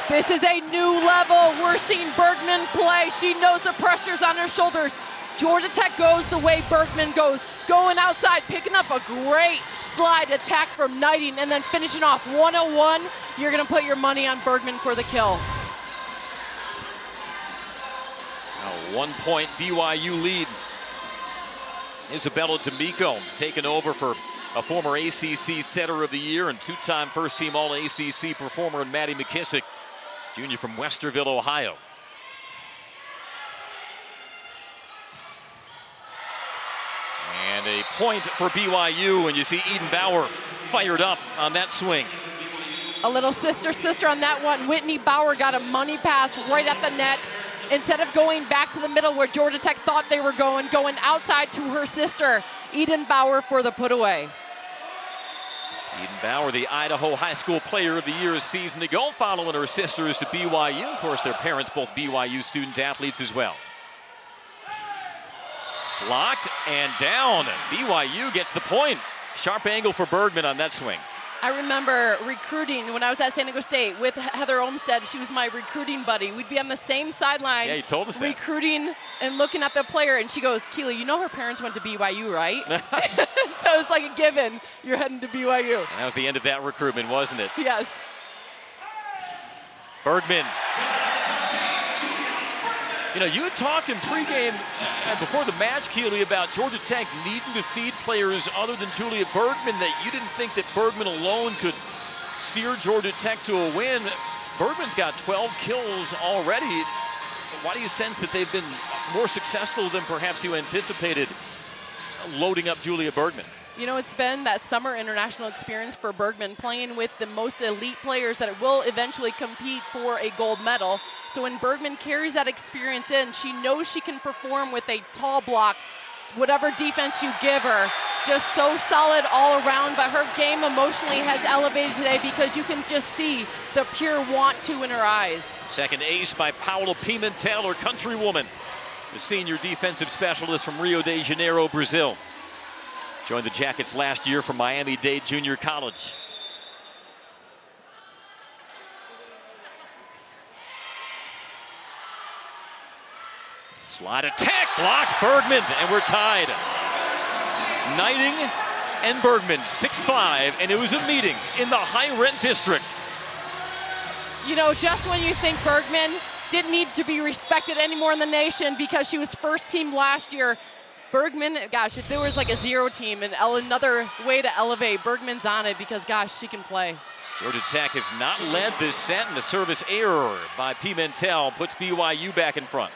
This is a new level. We're seeing Bergman play. She knows the pressure's on her shoulders. Georgia Tech goes the way Bergman goes. Going outside, picking up a great slide attack from Knighting, and then finishing off 101. You're going to put your money on Bergman for the kill. A 1-point BYU lead. Isabella D'Amico taking over for a former ACC Setter of the Year and two-time first-team All-ACC performer in Maddie McKissick, junior from Westerville, Ohio. And a point for BYU, and you see Eden Bauer fired up on that swing. A little sister on that one. Whitney Bauer got a money pass right at the net. Instead of going back to the middle where Georgia Tech thought they were going outside to her sister, Eden Bauer, for the put away. Eden Bauer, the Idaho High School Player of the Year a season ago, following her sisters to BYU. Of course, their parents both BYU student athletes as well. Blocked and down. BYU gets the point. Sharp angle for Bergman on that swing. I remember recruiting when I was at San Diego State with Heather Olmstead. She was my recruiting buddy. We'd be on the same sideline. Yeah, you told us recruiting and looking at the player, and she goes, "Keely, you know her parents went to BYU, right?" So it's like a given. You're heading to BYU. And that was the end of that recruitment, wasn't it? Yes. Bergman. You know, you had talked in pregame and before the match, Keely, about Georgia Tech needing to feed players other than Julia Bergman, that you didn't think that Bergman alone could steer Georgia Tech to a win. Bergman's got 12 kills already. Why do you sense that they've been more successful than perhaps you anticipated loading up Julia Bergman? You know, it's been that summer international experience for Bergman, playing with the most elite players that will eventually compete for a gold medal. So when Bergman carries that experience in, she knows she can perform with a tall block, whatever defense you give her. Just so solid all around, but her game emotionally has elevated today because you can just see the pure want to in her eyes. Second ace by Paula Pimentel, her countrywoman, the senior defensive specialist from Rio de Janeiro, Brazil. Joined the Jackets last year from Miami-Dade Junior College. Slide attack, blocked Bergman, and we're tied. Knighting and Bergman, 6-5, and it was a meeting in the high-rent district. You know, just when you think Bergman didn't need to be respected anymore in the nation because she was first team last year, Bergman, gosh, if there was like a 0 team and another way to elevate, Bergman's on it because, gosh, she can play. Georgia Tech has not led this set, and the service error by Pimentel puts BYU back in front.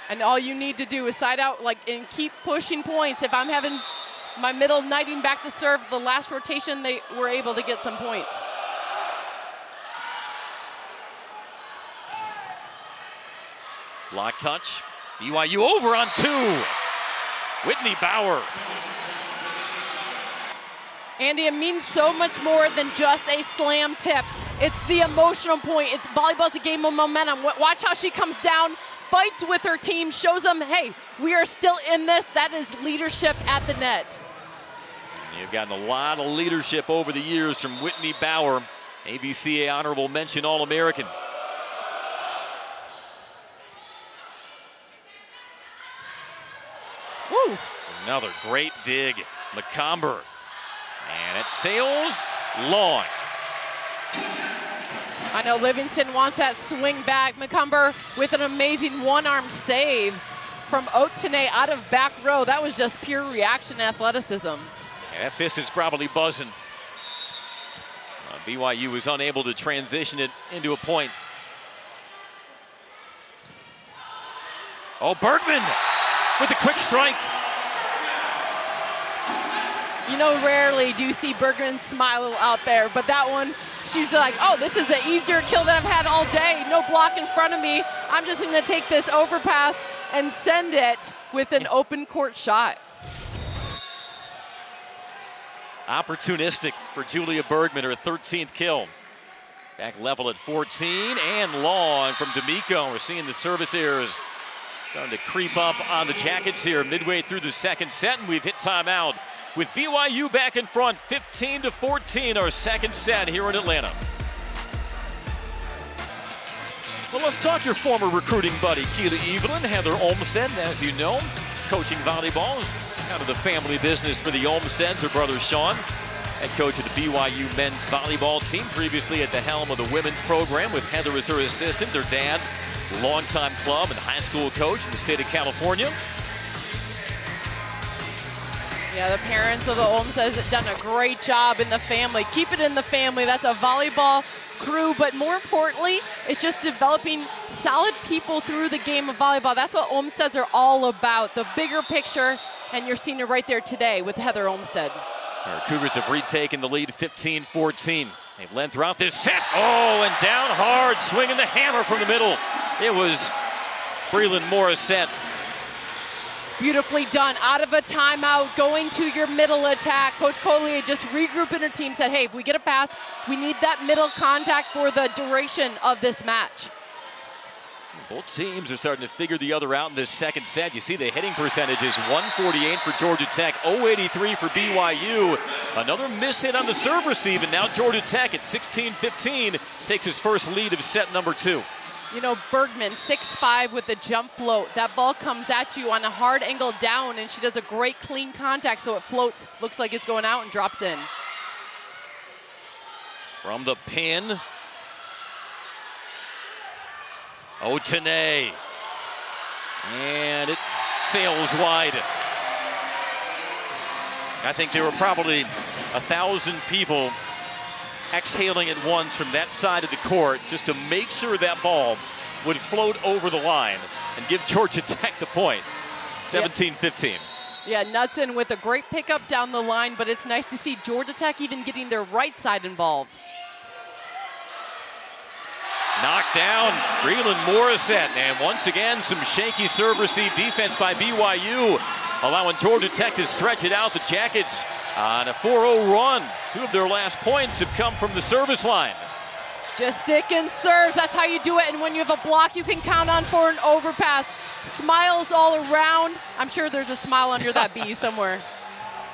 And all you need to do is side out and keep pushing points. If I'm having my middle knighting back to serve, the last rotation, they were able to get some points. Block touch. BYU over on 2. Whitney Bauer. Andy, it means so much more than just a slam tip. It's the emotional point. It's volleyball's a game of momentum. Watch how she comes down, fights with her team, shows them, hey, we are still in this. That is leadership at the net. You've gotten a lot of leadership over the years from Whitney Bauer, ABCA honorable mention All-American. Woo. Another great dig, McComber. And it sails long. I know Livingston wants that swing back. McComber with an amazing one-arm save from Otene out of back row. That was just pure reaction athleticism. Yeah, that piston's probably buzzing. BYU was unable to transition it into a point. Oh, Bergman with a quick strike. You know, rarely do you see Bergman smile out there, but that one, she's like, oh, this is an easier kill than I've had all day. No block in front of me. I'm just going to take this overpass and send it with an open court shot. Opportunistic for Julia Bergman, her 13th kill. Back level at 14 and long from D'Amico. We're seeing the service errors starting to creep up on the Jackets here midway through the second set, and we've hit timeout with BYU back in front, 15-14, our second set here in Atlanta. Well, let's talk your former recruiting buddy, Keela Evelyn. Heather Olmstead, as you know, coaching volleyball is kind of the family business for the Olmsteads. Her brother Sean, head coach of the BYU men's volleyball team, previously at the helm of the women's program with Heather as her assistant. Their dad, longtime club and high school coach in the state of California. Yeah, the parents of the Olmsteads have done a great job in the family. Keep it in the family. That's a volleyball crew, but more importantly, it's just developing solid people through the game of volleyball. That's what Olmsteads are all about, the bigger picture, and you're seeing it right there today with Heather Olmstead. Our Cougars have retaken the lead 15-14. They've led throughout this set. Oh, and down hard, swinging the hammer from the middle. It was Breland Morissette. Beautifully done. Out of a timeout, going to your middle attack. Coach Collier just regrouping her team, said, hey, if we get a pass, we need that middle contact for the duration of this match. Both teams are starting to figure the other out in this second set. You see the hitting percentage is 148 for Georgia Tech, 083 for BYU. Another miss hit on the serve receive, and now Georgia Tech at 16-15 takes his first lead of set number 2. You know, Bergman, 6'5" with the jump float. That ball comes at you on a hard angle down, and she does a great clean contact, so it floats, looks like it's going out and drops in. From the pin, Otene, and it sails wide. I think there were probably 1,000 people exhaling at once from that side of the court just to make sure that ball would float over the line and give Georgia Tech the point. 17-15. Yeah, Knudsen with a great pickup down the line, but it's nice to see Georgia Tech even getting their right side involved. Knocked down, Breland Morissette, and once again some shaky serve receive defense by BYU, allowing Georgia Tech to stretch it out. The Jackets on a 4-0 run. 2 of their last points have come from the service line. Just stick and serves, that's how you do it, and when you have a block you can count on for an overpass. Smiles all around. I'm sure there's a smile under that B somewhere.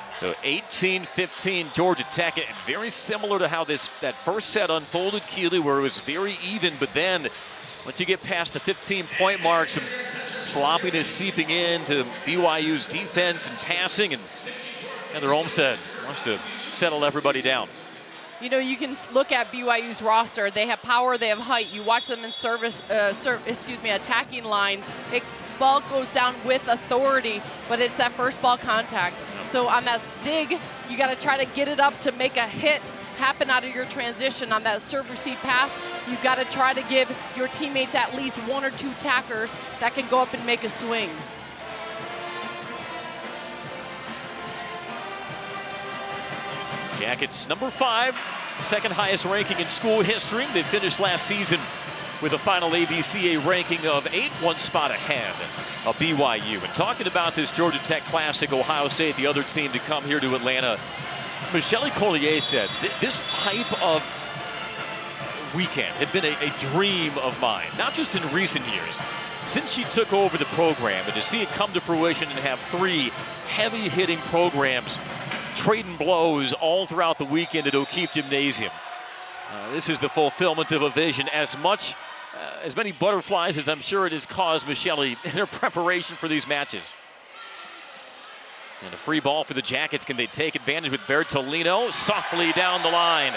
So 18-15 Georgia Tech, very similar to how that first set unfolded, Keeley, where it was very even, but then once you get past the 15-point mark, some sloppiness seeping into BYU's defense and passing, and Heather Olmstead wants to settle everybody down. You know, you can look at BYU's roster. They have power, they have height. You watch them in attacking lines. ball goes down with authority, but it's that first ball contact. So on that dig, you got to try to get it up to make a hit happen out of your transition. On that serve receive pass, you got to try to give your teammates at least 1 or 2 tackers that can go up and make a swing. Jackets number 5, second highest ranking in school history. They finished last season with a final AVCA ranking of 8, 1 spot ahead of BYU. And talking about this Georgia Tech Classic, Ohio State, the other team to come here to Atlanta, Michelle Collier said this type of weekend had been a dream of mine, not just in recent years. Since she took over the program, and to see it come to fruition and have 3 heavy-hitting programs trading blows all throughout the weekend at O'Keefe Gymnasium. This is the fulfillment of a vision, as many butterflies as I'm sure it has caused Michelle in her preparation for these matches. And a free ball for the Jackets. Can they take advantage with Bertolino? Softly down the line.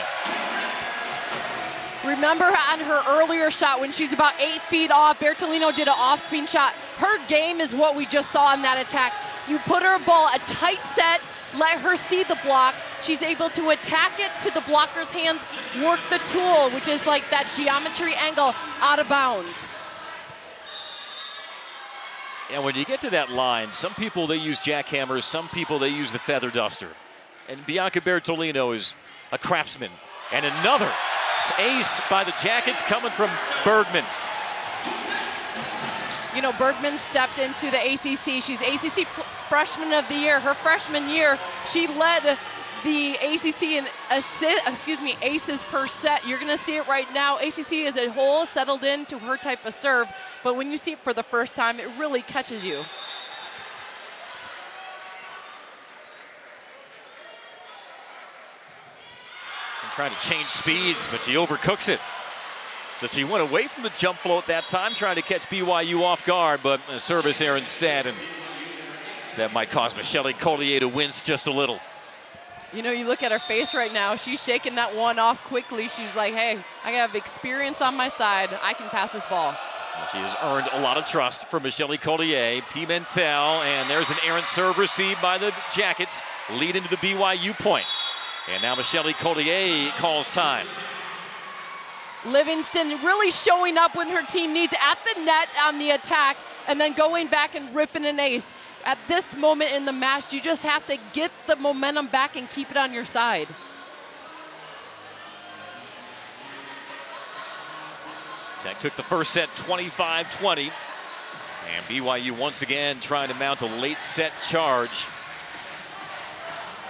Remember on her earlier shot when she's about 8 feet off, Bertolino did an off-spin shot. Her game is what we just saw in that attack. You put her ball a tight set, let her see the block. She's able to attack it to the blocker's hands, work the tool, which is like that geometry angle out of bounds. And when you get to that line, some people, they use jackhammers, some people, they use the feather duster. And Bianca Bertolino is a craftsman. And another ace by the Jackets coming from Bergman. You know, Bergman stepped into the ACC. She's ACC Freshman of the Year. Her freshman year, she led the ACC in aces per set. You're going to see it right now. ACC as a whole settled into her type of serve, but when you see it for the first time, it really catches you. And trying to change speeds, but she overcooks it. So she went away from the jump float that time, trying to catch BYU off guard, but a service error instead, and that might cause Michelle Collier to wince just a little. You know, you look at her face right now, she's shaking that one off quickly. She's like, hey, I have experience on my side. I can pass this ball. She has earned a lot of trust from Michelle Collier. Pimentel, and there's an errant serve received by the Jackets, lead into the BYU point. And now Michelle Collier calls time. Livingston really showing up when her team needs at the net on the attack, and then going back and ripping an ace. At this moment in the match, you just have to get the momentum back and keep it on your side. Tech took the first set 25-20. And BYU once again trying to mount a late set charge.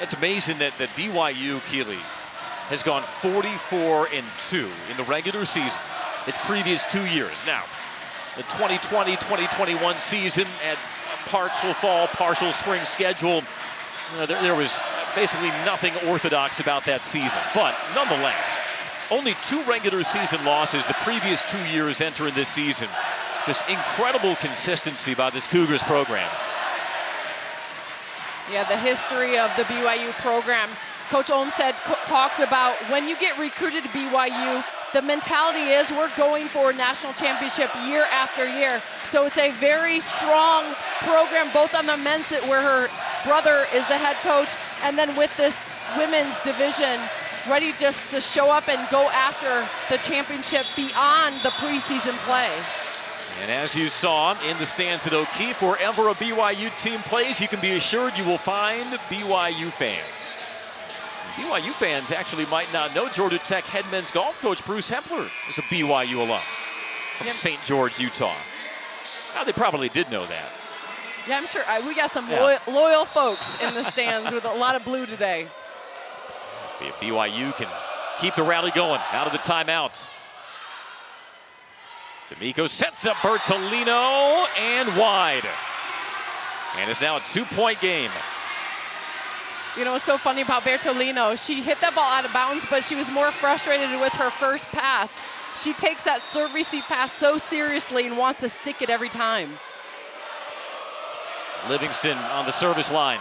It's amazing that BYU, Keeley, has gone 44-2 in the regular season its previous 2 years. Now, the 2020-2021 season at partial fall, partial spring schedule, there was basically nothing orthodox about that season. But nonetheless, only 2 regular season losses the previous 2 years entering this season. Just incredible consistency by this Cougars program. Yeah, the history of the BYU program. Coach Olmstead talks about when you get recruited to BYU, the mentality is we're going for a national championship year after year. So it's a very strong program, both on the men's, where her brother is the head coach, and then with this women's division, ready just to show up and go after the championship beyond the preseason play. And as you saw in the stands at O'Keefe, wherever a BYU team plays, you can be assured you will find BYU fans. BYU fans actually might not know Georgia Tech head men's golf coach Bruce Hempler is a BYU alum from St. George, Utah. Now, they probably did know that. Yeah, I'm sure. We got some loyal folks in the stands with a lot of blue today. Let's see if BYU can keep the rally going out of the timeout. D'Amico sets up Bertolino and wide. And it's now a 2-point game. You know what's so funny about Bertolino? She hit that ball out of bounds, but she was more frustrated with her first pass. She takes that serve receive pass so seriously and wants to stick it every time. Livingston on the service line.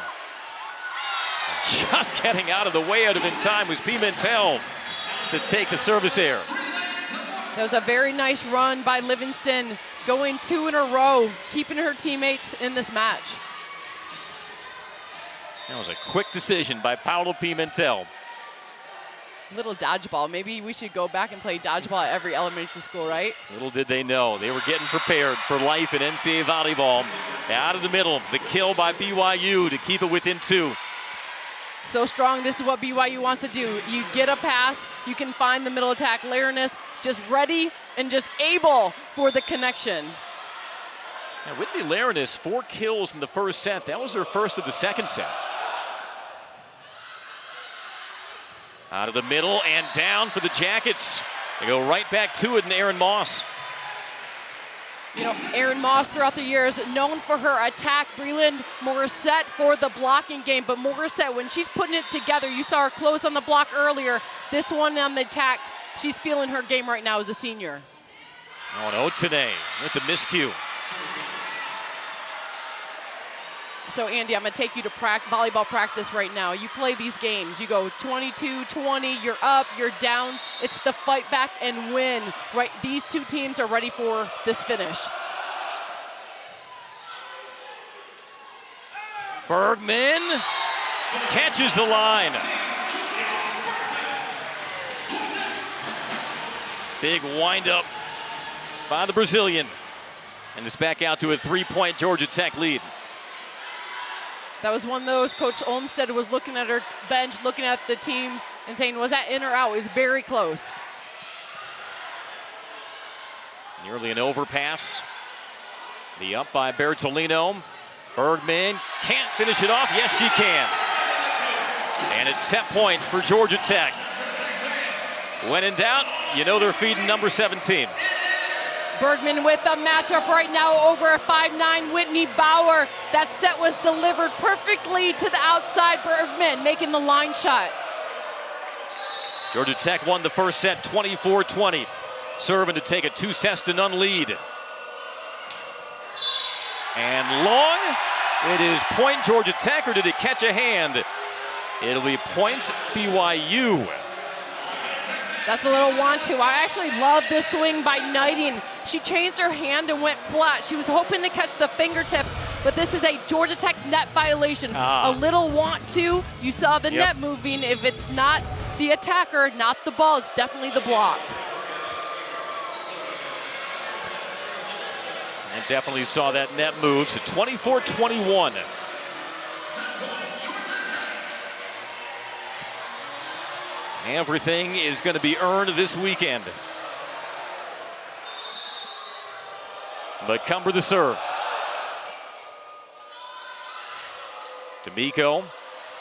Just getting out of the way out of in time was Pimentel to take the service error. That was a very nice run by Livingston, going 2 in a row, keeping her teammates in this match. That was a quick decision by Paolo Pimentel. Little dodgeball. Maybe we should go back and play dodgeball at every elementary school, right? Little did they know, they were getting prepared for life in NCAA volleyball. Out of the middle, the kill by BYU to keep it within 2. So strong. This is what BYU wants to do. You get a pass, you can find the middle attack. Lareness just ready and just able for the connection. Now, Whitney Lareness, 4 kills in the first set. That was her first of the second set. Out of the middle and down for the Jackets. They go right back to it, and Aaron Moss. You know, Aaron Moss throughout the years known for her attack. Breland Morissette for the blocking game, but Morissette, when she's putting it together, you saw her close on the block earlier. This one on the attack, she's feeling her game right now as a senior. Oh, and Otene with the miscue. So, Andy, I'm going to take you to volleyball practice right now. You play these games. You go 22-20, you're up, you're down. It's the fight back and win, right? These two teams are ready for this finish. Bergman catches the line. Big windup by the Brazilian. And it's back out to a 3-point Georgia Tech lead. That was one of those, Coach Olmstead was looking at her bench, looking at the team and saying, was that in or out? It was very close. Nearly an overpass. The up by Bertolino. Bergman can't finish it off. Yes, she can. And it's set point for Georgia Tech. When in doubt, you know they're feeding number 17. Bergman with a matchup right now over a 5'9" Whitney Bauer. That set was delivered perfectly to the outside. Bergman making the line shot. Georgia Tech won the first set 24-20. Serving to take a 2-0 lead. And long, it is point Georgia Tech, or did it catch a hand? It'll be point BYU. That's a little want to. I actually love this swing by Knighting. She changed her hand and went flat. She was hoping to catch the fingertips, but this is a Georgia Tech net violation. A little want to. You saw the net moving. If it's not the attacker, not the ball, it's definitely the block. And definitely saw that net move to 24-21. Everything is going to be earned this weekend. But Cumber the serve. D'Amico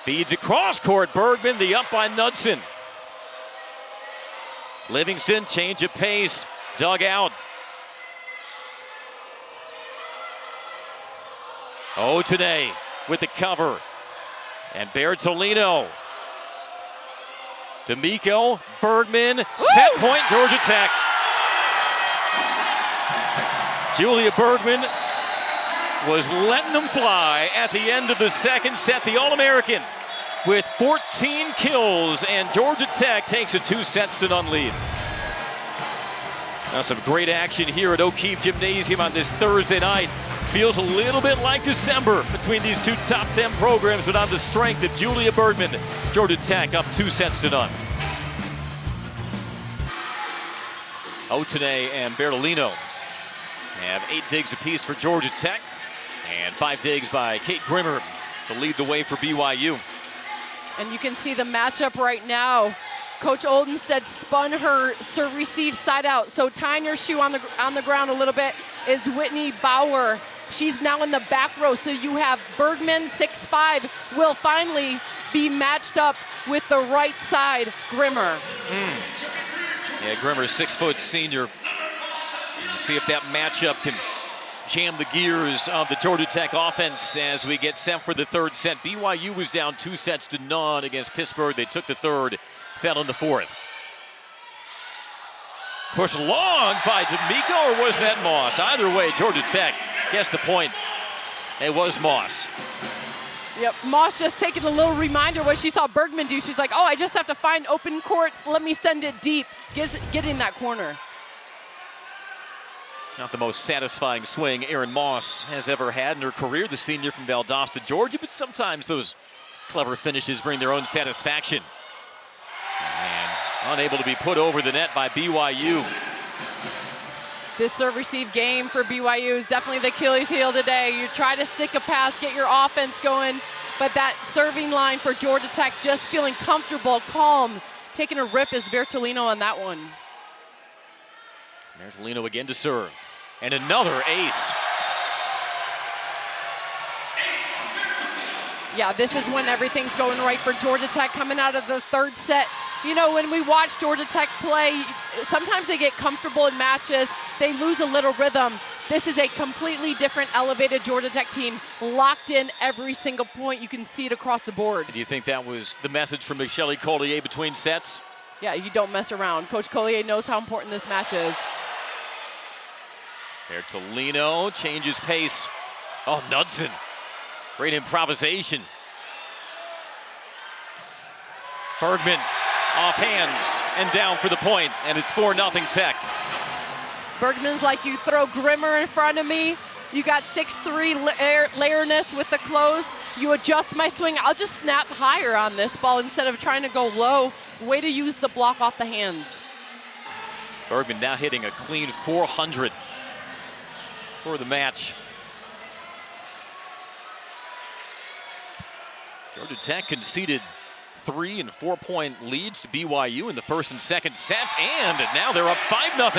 feeds across court. Bergman, the up by Knudsen. Livingston, change of pace. Dug out. Otene with the cover. And Bertolino. D'Amico, Bergman, set point Georgia Tech. Julia Bergman was letting them fly at the end of the second set. The All-American with 14 kills, and Georgia Tech takes a 2-0 lead. Now some great action here at O'Keefe Gymnasium on this Thursday night. Feels a little bit like December between these two top 10 programs, but on the strength of Julia Bergman, Georgia Tech up 2-0. Otene and Bertolino have 8 digs apiece for Georgia Tech, and 5 digs by Kate Grimmer to lead the way for BYU. And you can see the matchup right now. Coach Oldenstead spun her serve receive side out. So tying her shoe on the ground a little bit is Whitney Bauer. She's now in the back row. So you have Bergman, 6'5", will finally be matched up with the right side, Grimmer. Yeah, Grimmer, 6-foot senior. We'll see if that matchup can jam the gears of the Georgia Tech offense as we get set for the third set. BYU was down 2-0 against Pittsburgh. They took the third, fell in the fourth. Pushed long by D'Amico, or was that Moss? Either way, Georgia Tech gets the point. It was Moss. Yep, Moss just taking a little reminder what she saw Bergman do. She's like, oh, I just have to find open court. Let me send it deep, getting that corner. Not the most satisfying swing Erin Moss has ever had in her career, the senior from Valdosta, Georgia, but sometimes those clever finishes bring their own satisfaction. And unable to be put over the net by BYU. This serve-receive game for BYU is definitely the Achilles heel today. You try to stick a pass, get your offense going, but that serving line for Georgia Tech just feeling comfortable, calm. Taking a rip is Bertolino on that one. Bertolino again to serve. And another ace. Yeah, this is when everything's going right for Georgia Tech coming out of the third set. You know, when we watch Georgia Tech play, sometimes they get comfortable in matches. They lose a little rhythm. This is a completely different elevated Georgia Tech team, locked in every single point. You can see it across the board. Do you think that was the message from Michelle Collier between sets? Yeah, you don't mess around. Coach Collier knows how important this match is. Bertolino changes pace. Oh, Knudsen. Great improvisation. Bergman off hands and down for the point, and it's 4-0 Tech. Bergman's like, you throw Grimmer in front of me, you got 6'3" layerness with the close, you adjust my swing, I'll just snap higher on this ball instead of trying to go low. Way to use the block off the hands. Bergman now hitting a clean 400 for the match. Georgia Tech conceded 3- and 4-point leads to BYU in the first and second set, and now they're up 5-0.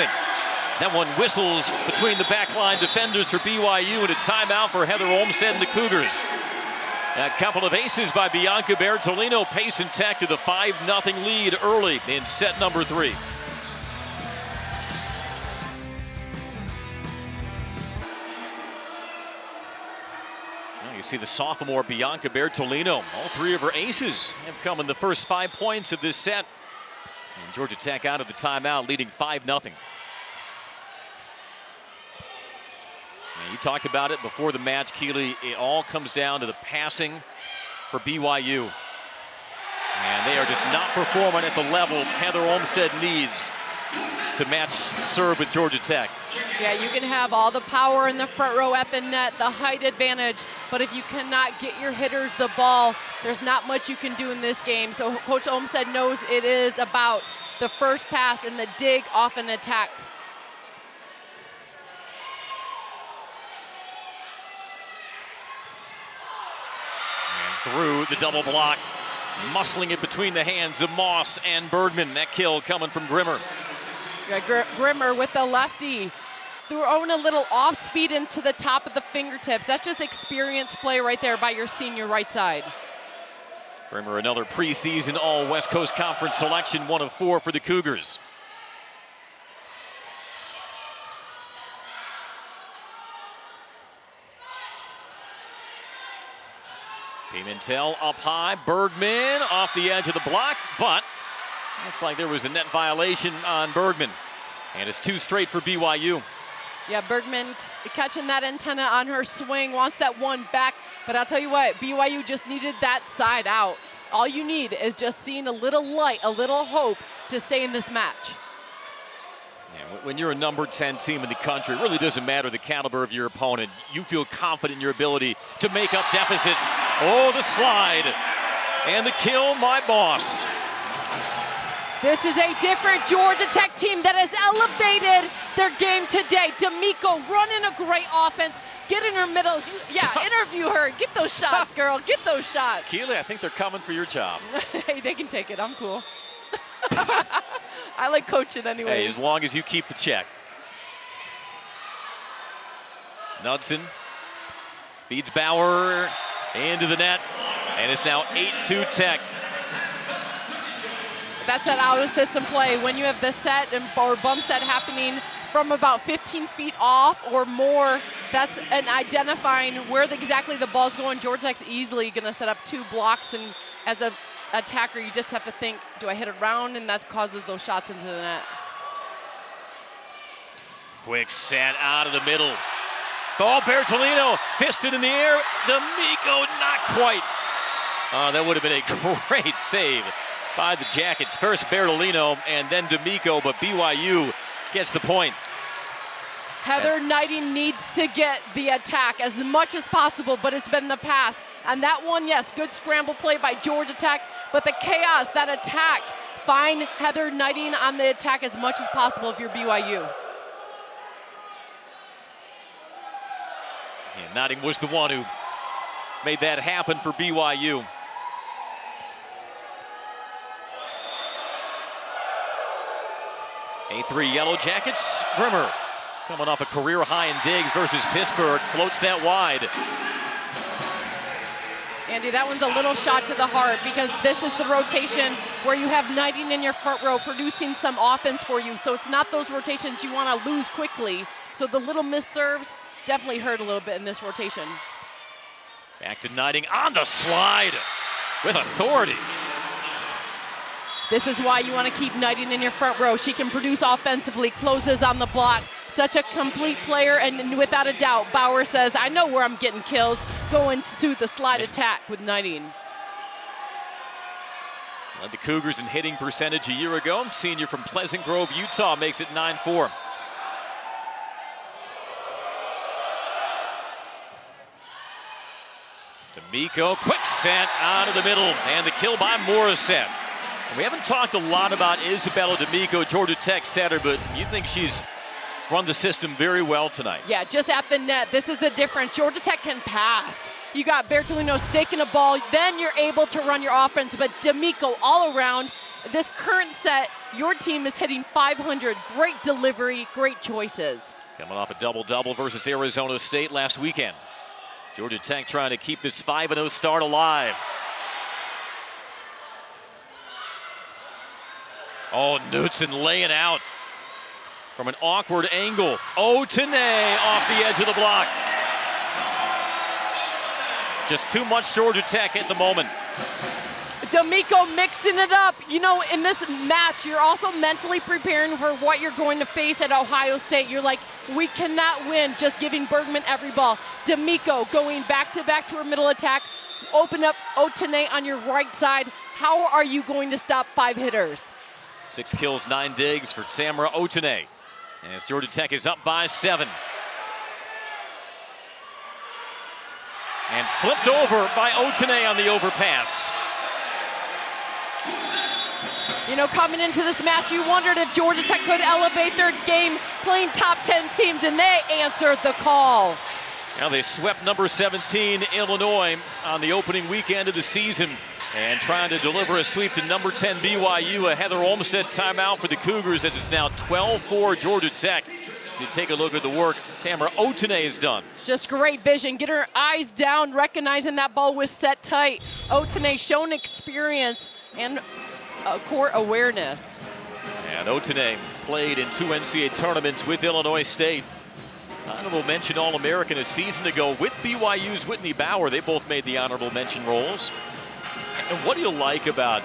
That one whistles between the backline defenders for BYU, and a timeout for Heather Olmstead and the Cougars. A couple of aces by Bianca Bertolino, pacing Tech to the 5-0 lead early in set number 3. You see the sophomore Bianca Bertolino. All 3 of her aces have come in the first 5 points of this set. And Georgia Tech out of the timeout, leading 5-0. You talked about it before the match, Keely. It all comes down to the passing for BYU. And they are just not performing at the level Heather Olmstead needs to match serve with Georgia Tech. Yeah, you can have all the power in the front row at the net, the height advantage, but if you cannot get your hitters the ball, there's not much you can do in this game. So Coach Olmstead knows it is about the first pass and the dig off an attack. And through the double block, muscling it between the hands of Moss and Bergman. That kill coming from Grimmer. Yeah, Grimmer with the lefty, throwing a little off speed into the top of the fingertips. That's just experience play right there by your senior right side. Grimmer, another preseason All West Coast Conference selection, 1 of 4 for the Cougars. Pimentel up high, Bergman off the edge of the block, but looks like there was a net violation on Bergman. And it's 2 straight for BYU. Yeah, Bergman catching that antenna on her swing, wants that one back. But I'll tell you what, BYU just needed that side out. All you need is just seeing a little light, a little hope to stay in this match. Yeah, when you're a number 10 team in the country, it really doesn't matter the caliber of your opponent. You feel confident in your ability to make up deficits. Oh, the slide and the kill, my boss. This is a different Georgia Tech team that has elevated their game today. D'Amico running a great offense. Get in her middle. Yeah, interview her. Get those shots, girl. Get those shots. Keely, I think they're coming for your job. Hey, they can take it. I'm cool. I like coaching anyway. Hey, as long as you keep the check. Knudsen feeds Bauer into the net, and it's now 8-2 Tech. That's that out-of-system play. When you have the set or bump set happening from about 15 feet off or more, that's an identifying where exactly the ball's going. Georgia Tech's easily going to set up 2 blocks, and as a attacker, you just have to think, do I hit it around? And that causes those shots into the net. Quick set out of the middle. Ball, Bertolino, fisted in the air. D'Amico, not quite. That would have been a great save by the Jackets. First Bertolino and then D'Amico, but BYU gets the point. Heather Knighting needs to get the attack as much as possible, but it's been the pass. And that one, yes, good scramble play by Georgia Tech, but the chaos, that attack, find Heather Knighting on the attack as much as possible if you're BYU. And Knighting was the one who made that happen for BYU. A3 Yellow Jackets, Grimmer coming off a career high in digs versus Pittsburgh, floats that wide. Andy, that one's a little shot to the heart because this is the rotation where you have Knighting in your front row producing some offense for you. So it's not those rotations you want to lose quickly. So the little missed serves definitely hurt a little bit in this rotation. Back to Knighting on the slide with authority. This is why you want to keep Knighting in your front row. She can produce offensively, closes on the block. Such a complete player, and without a doubt, Bauer says, I know where I'm getting kills, going to the slide attack with Knighting. Led the Cougars in hitting percentage a year ago. Senior from Pleasant Grove, Utah, makes it 9-4. D'Amico, quick set out of the middle, and the kill by Morissette. We haven't talked a lot about Isabella D'Amico, Georgia Tech setter, but you think she's run the system very well tonight. Yeah, just at the net. This is the difference. Georgia Tech can pass. You got Bertolino staking a ball, then you're able to run your offense, but D'Amico all around. This current set, your team is hitting 500. Great delivery, great choices. Coming off a double-double versus Arizona State last weekend. Georgia Tech trying to keep this 5-0 start alive. Oh, Knutson laying out from an awkward angle. Otene off the edge of the block. Just too much Georgia Tech at the moment. D'Amico mixing it up. You know, in this match, you're also mentally preparing for what you're going to face at Ohio State. You're like, we cannot win just giving Bergman every ball. D'Amico going back-to-back to her middle attack. Open up Otene on your right side. How are you going to stop 5 hitters? 6 kills, 9 digs for Tamara Otene. As Georgia Tech is up by 7. And flipped over by Otene on the overpass. You know, coming into this match, you wondered if Georgia Tech could elevate their game playing top 10 teams, and they answered the call. Now they swept number 17 Illinois on the opening weekend of the season and trying to deliver a sweep to number 10 BYU. A Heather Olmstead timeout for the Cougars as it's now 12-4 Georgia Tech. If you take a look at the work Tamara Otene has done. Just great vision. Get her eyes down, recognizing that ball was set tight. Otene shown experience and court awareness. And Otene played in 2 NCAA tournaments with Illinois State. Honorable mention All-American a season ago with BYU's Whitney Bauer. They both made the honorable mention roles. And what do you like about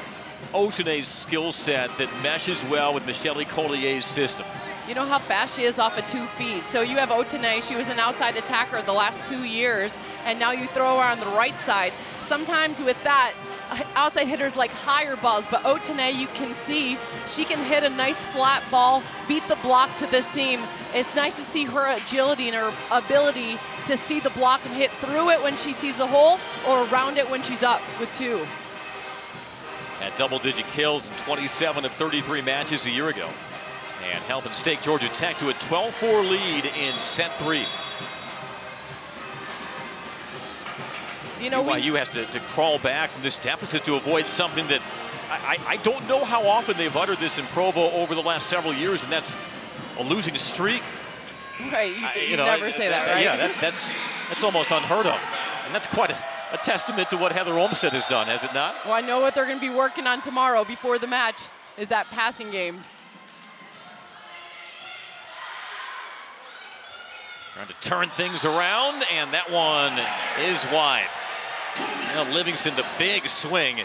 Otene's skill set that meshes well with Michelle Collier's system? You know how fast she is off of 2 feet. So you have Otene, she was an outside attacker the last 2 years, and now you throw her on the right side. Sometimes with that, outside hitters like higher balls, but Otene, you can see she can hit a nice flat ball, beat the block to the seam. It's nice to see her agility and her ability to see the block and hit through it when she sees the hole or around it when she's up with 2. Had double-digit kills in 27 of 33 matches a year ago. And helping stake Georgia Tech to a 12-4 lead in set 3. You know, BYU has to crawl back from this deficit to avoid something that I don't know how often they've uttered this in Provo over the last several years, and that's a losing streak. Right, you never say that, right? Yeah, that's almost unheard of. And that's quite a testament to what Heather Olmstead has done, has it not? Well, I know what they're going to be working on tomorrow before the match is that passing game. Trying to turn things around, and that one is wide. Now Livingston, the big swing.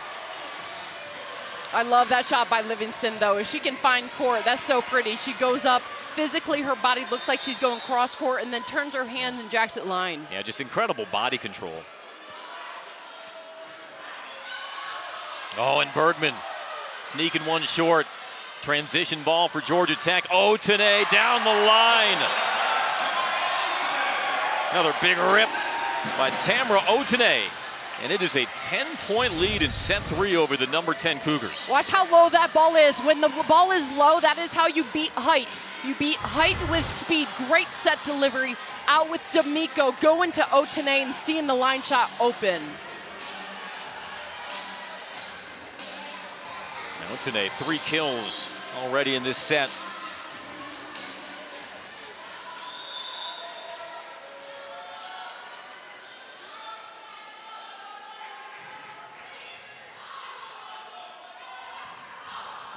I love that shot by Livingston, though. If she can find court, that's so pretty. She goes up. Physically, her body looks like she's going cross court and then turns her hands and jacks it line. Yeah, just incredible body control. Oh, and Bergman sneaking one short. Transition ball for Georgia Tech. Otene down the line. Another big rip by Tamara Otene. And it is a 10-point lead in set 3 over the number 10 Cougars. Watch how low that ball is. When the ball is low, that is how you beat height. You beat height with speed. Great set delivery. Out with D'Amico. Going to Otene and seeing the line shot open. Otene, 3 kills already in this set.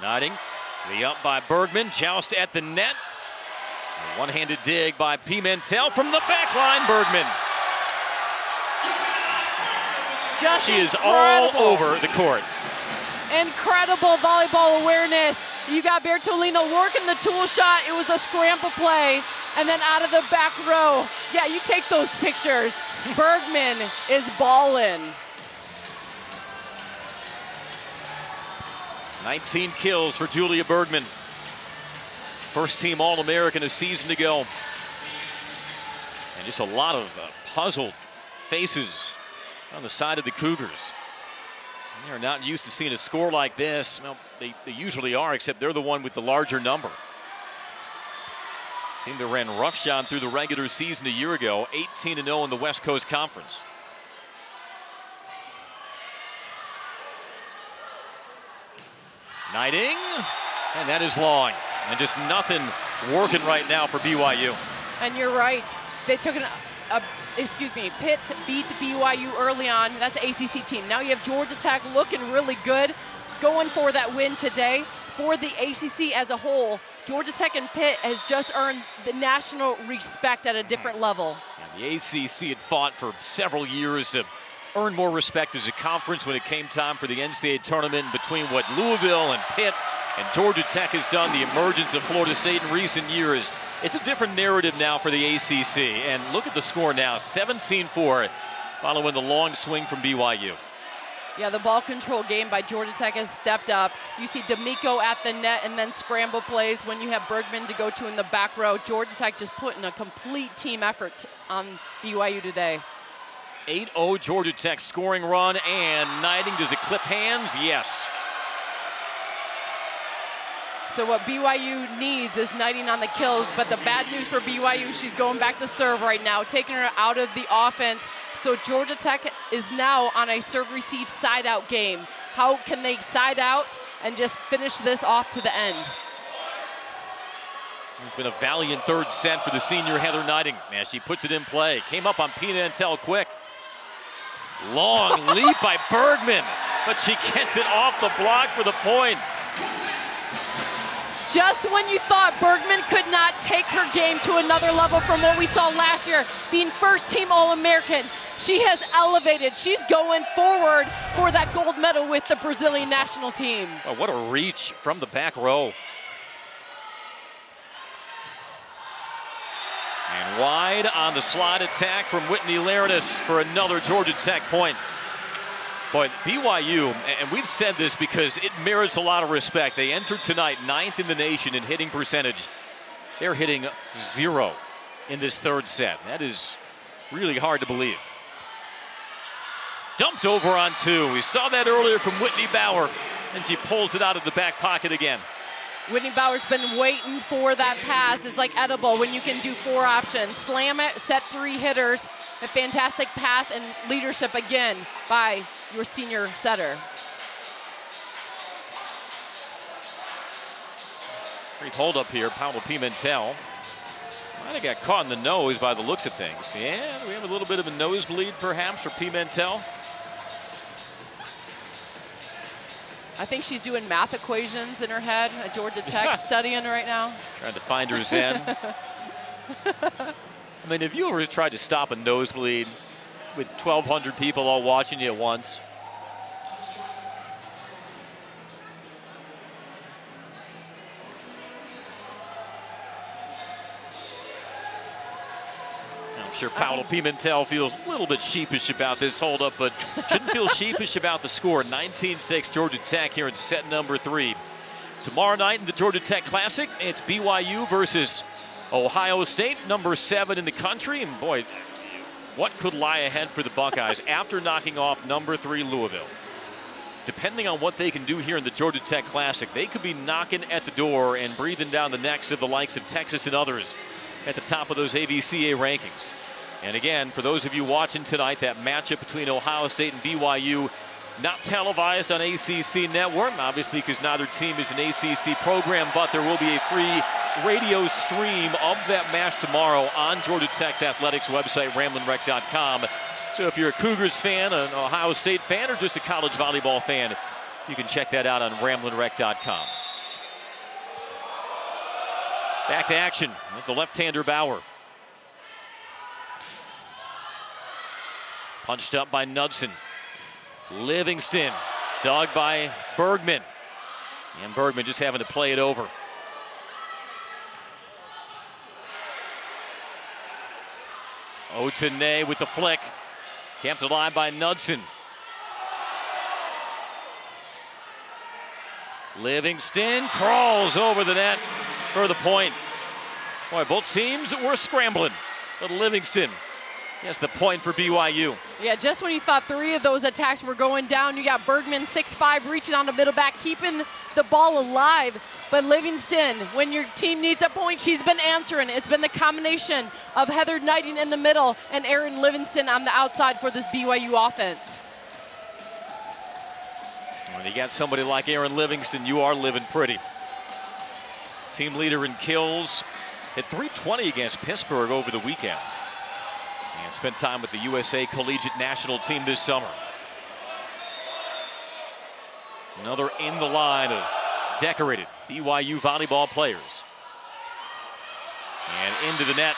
Nodding, the up by Bergman, joust at the net. A one-handed dig by Pimentel from the back line, Bergman. Just she is all over the court. Incredible volleyball awareness. You got Bertolino working the tool shot. It was a scramble play. And then out of the back row. Yeah, you take those pictures. Bergman is ballin'. 19 kills for Julia Bergman. First team All-American a season to go. And just a lot of puzzled faces on the side of the Cougars. They're not used to seeing a score like this. Well, they usually are, except they're the one with the larger number. Team that ran roughshod through the regular season a year ago, 18-0 in the West Coast Conference. Knighting, and that is long. And just nothing working right now for BYU. And you're right. They took Pitt beat BYU early on. That's an ACC team. Now you have Georgia Tech looking really good, going for that win today. For the ACC as a whole, Georgia Tech and Pitt has just earned the national respect at a different level. And the ACC had fought for several years to earn more respect as a conference when it came time for the NCAA tournament. Between what Louisville and Pitt and Georgia Tech has done, the emergence of Florida State in recent years, it's a different narrative now for the ACC. And look at the score now, 17-4, following the long swing from BYU. Yeah, the ball control game by Georgia Tech has stepped up. You see D'Amico at the net and then scramble plays when you have Bergman to go to in the back row. Georgia Tech just putting a complete team effort on BYU today. 8-0 Georgia Tech scoring run, and Knighting, does it clip hands? Yes. So what BYU needs is Knighting on the kills, but the bad news for BYU, she's going back to serve right now, taking her out of the offense. So Georgia Tech is now on a serve-receive side-out game. How can they side out and just finish this off to the end? It's been a valiant third set for the senior Heather Knighting as she puts it in play. Came up on Pimentel quick. Long leap by Bergman, but she gets it off the block for the point. Just when you thought Bergman could not take her game to another level from what we saw last year, being first-team All-American, she has elevated. She's going forward for that gold medal with the Brazilian national team. Oh, what a reach from the back row. And wide on the slide attack from Whitney Laredis for another Georgia Tech point. But BYU, and we've said this because it merits a lot of respect, they entered tonight 9th in the nation in hitting percentage. They're hitting 0 in this third set. That is really hard to believe. Dumped over on 2. We saw that earlier from Whitney Bauer, and she pulls it out of the back pocket again. Whitney Bauer's been waiting for that pass. It's like edible when you can do 4 options. Slam it, set 3 hitters. A fantastic pass and leadership again by your senior setter. Great hold up here, Paolo Pimentel. Might have got caught in the nose by the looks of things. Yeah, we have a little bit of a nosebleed perhaps for Pimentel. I think she's doing math equations in her head at Georgia Tech, studying right now. Trying to find her zen. I mean, have you ever tried to stop a nosebleed with 1,200 people all watching you at once? I'm sure Paolo Pimentel feels a little bit sheepish about this holdup, but shouldn't feel sheepish about the score. 19-6 Georgia Tech here in set number 3. Tomorrow night in the Georgia Tech Classic, it's BYU versus Ohio State, number 7 in the country. And boy, what could lie ahead for the Buckeyes after knocking off number 3 Louisville. Depending on what they can do here in the Georgia Tech Classic, they could be knocking at the door and breathing down the necks of the likes of Texas and others at the top of those AVCA rankings. And again, for those of you watching tonight, that matchup between Ohio State and BYU, not televised on ACC Network, obviously because neither team is an ACC program, but there will be a free radio stream of that match tomorrow on Georgia Tech's athletics website, RamblingWreck.com. So if you're a Cougars fan, an Ohio State fan, or just a college volleyball fan, you can check that out on RamblingWreck.com. Back to action with the left-hander Bauer. Punched up by Knudsen. Livingston, dug by Bergman. And Bergman just having to play it over. Otene with the flick. Camped alive by Knudsen. Livingston crawls over the net for the point. Boy, both teams were scrambling. But Livingston gets the point for BYU. Yeah, just when you thought 3 of those attacks were going down, you got Bergman, 6'5", reaching on the middle back, keeping the ball alive. But Livingston, when your team needs a point, she's been answering. It's been the combination of Heather Knighting in the middle and Erin Livingston on the outside for this BYU offense. When you got somebody like Erin Livingston, you are living pretty. Team leader in kills, hit 320 against Pittsburgh over the weekend. And spent time with the USA Collegiate National Team this summer. Another in the line of decorated BYU volleyball players. And into the net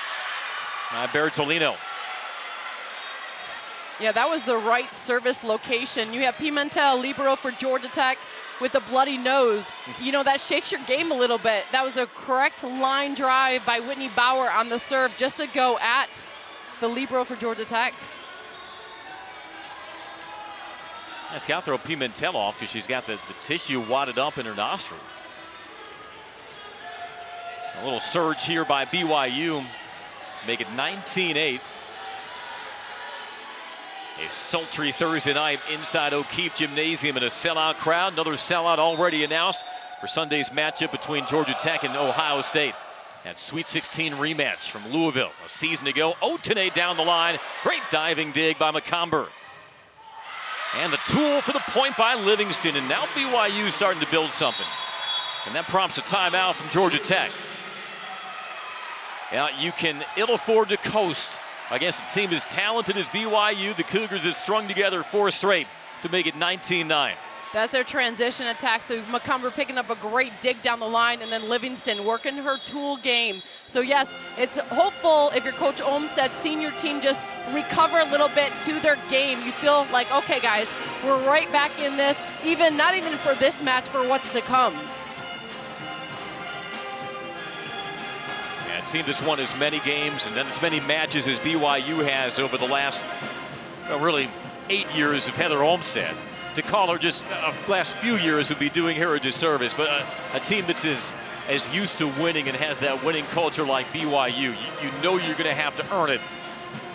by Bertolino. Yeah, that was the right service location. You have Pimentel, libero for Georgia Tech with a bloody nose. You know, that shakes your game a little bit. That was a correct line drive by Whitney Bauer on the serve just to go at the libero for Georgia Tech. That's got to throw Pimentel off because she's got the tissue wadded up in her nostril. A little surge here by BYU. Make it 19-8. A sultry Thursday night inside O'Keefe Gymnasium in a sellout crowd. Another sellout already announced for Sunday's matchup between Georgia Tech and Ohio State. That Sweet 16 rematch from Louisville a season ago. Otene down the line. Great diving dig by McComber. And the tool for the point by Livingston. And now BYU starting to build something. And that prompts a timeout from Georgia Tech. Now you can ill afford to coast against a team as talented as BYU. The Cougars have strung together 4 straight to make it 19-9. That's their transition attack. So McComber picking up a great dig down the line, and then Livingston working her tool game. So yes, it's hopeful if your coach Olmstead seen your team just recover a little bit to their game. You feel like, okay guys, we're right back in this, not even for this match, for what's to come. And a team that's won as many games and then as many matches as BYU has over the last, really 8 years of Heather Olmstead. To call her just last few years would be doing her a disservice, but a team that's as used to winning and has that winning culture like BYU, you know you're going to have to earn it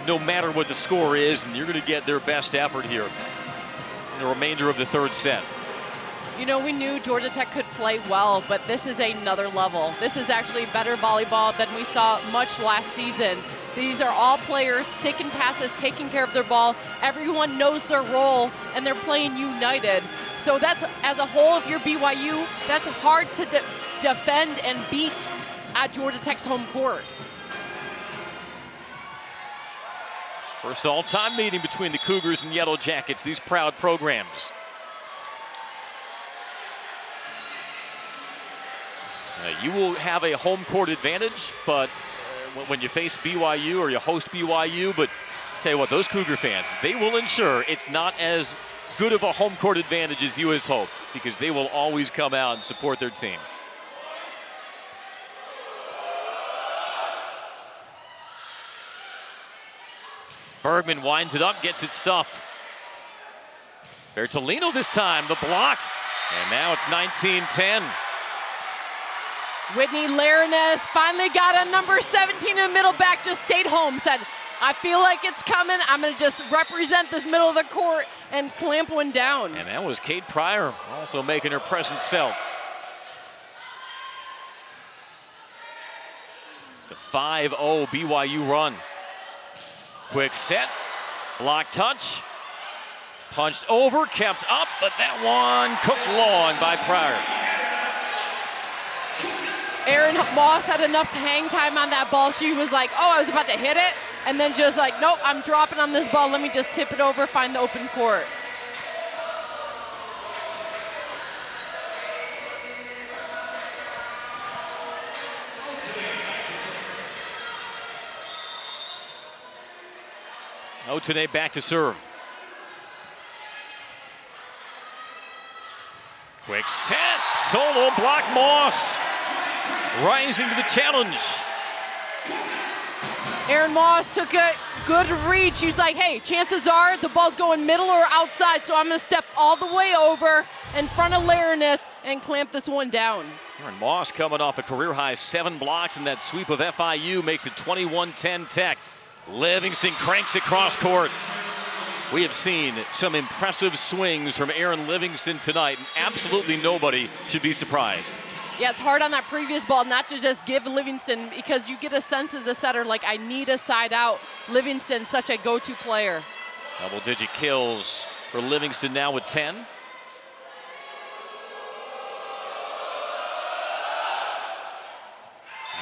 no matter what the score is, and you're going to get their best effort here in the remainder of the 3rd set. You know, we knew Georgia Tech could play well, but this is another level. This is actually better volleyball than we saw much last season. These are all players taking passes, taking care of their ball. Everyone knows their role, and they're playing united. So that's, as a whole, if you're BYU, that's hard to defend and beat at Georgia Tech's home court. First all-time meeting between the Cougars and Yellow Jackets, these proud programs. You will have a home court advantage, but when you face BYU or you host BYU, but tell you what, those Cougar fans, they will ensure it's not as good of a home court advantage as you has hoped, because they will always come out and support their team. Bergman winds it up, gets it stuffed. Bertolino this time, the block, and now it's 19-10. Whitney Larinez finally got a number 17 in the middle back, just stayed home, said, I feel like it's coming. I'm going to just represent this middle of the court and clamp one down. And that was Kate Pryor also making her presence felt. It's a 5-0 BYU run. Quick set, block touch, punched over, kept up, but that one cooked long by Pryor. Erin Moss had enough hang time on that ball. She was like, oh, I was about to hit it, and then just like, nope, I'm dropping on this ball. Let me just tip it over, find the open court. Otene back to serve. Quick set, solo block Moss. Rising to the challenge. Erin Moss took a good reach. She's like, hey, chances are the ball's going middle or outside, so I'm going to step all the way over in front of Lareness and clamp this one down. Erin Moss coming off a career-high 7 blocks, and that sweep of FIU makes it 21-10 Tech. Livingston cranks it cross court. We have seen some impressive swings from Erin Livingston tonight, and absolutely nobody should be surprised. Yeah, it's hard on that previous ball not to just give Livingston, because you get a sense as a setter, like I need a side out. Livingston's such a go-to player. Double-digit kills for Livingston now with 10.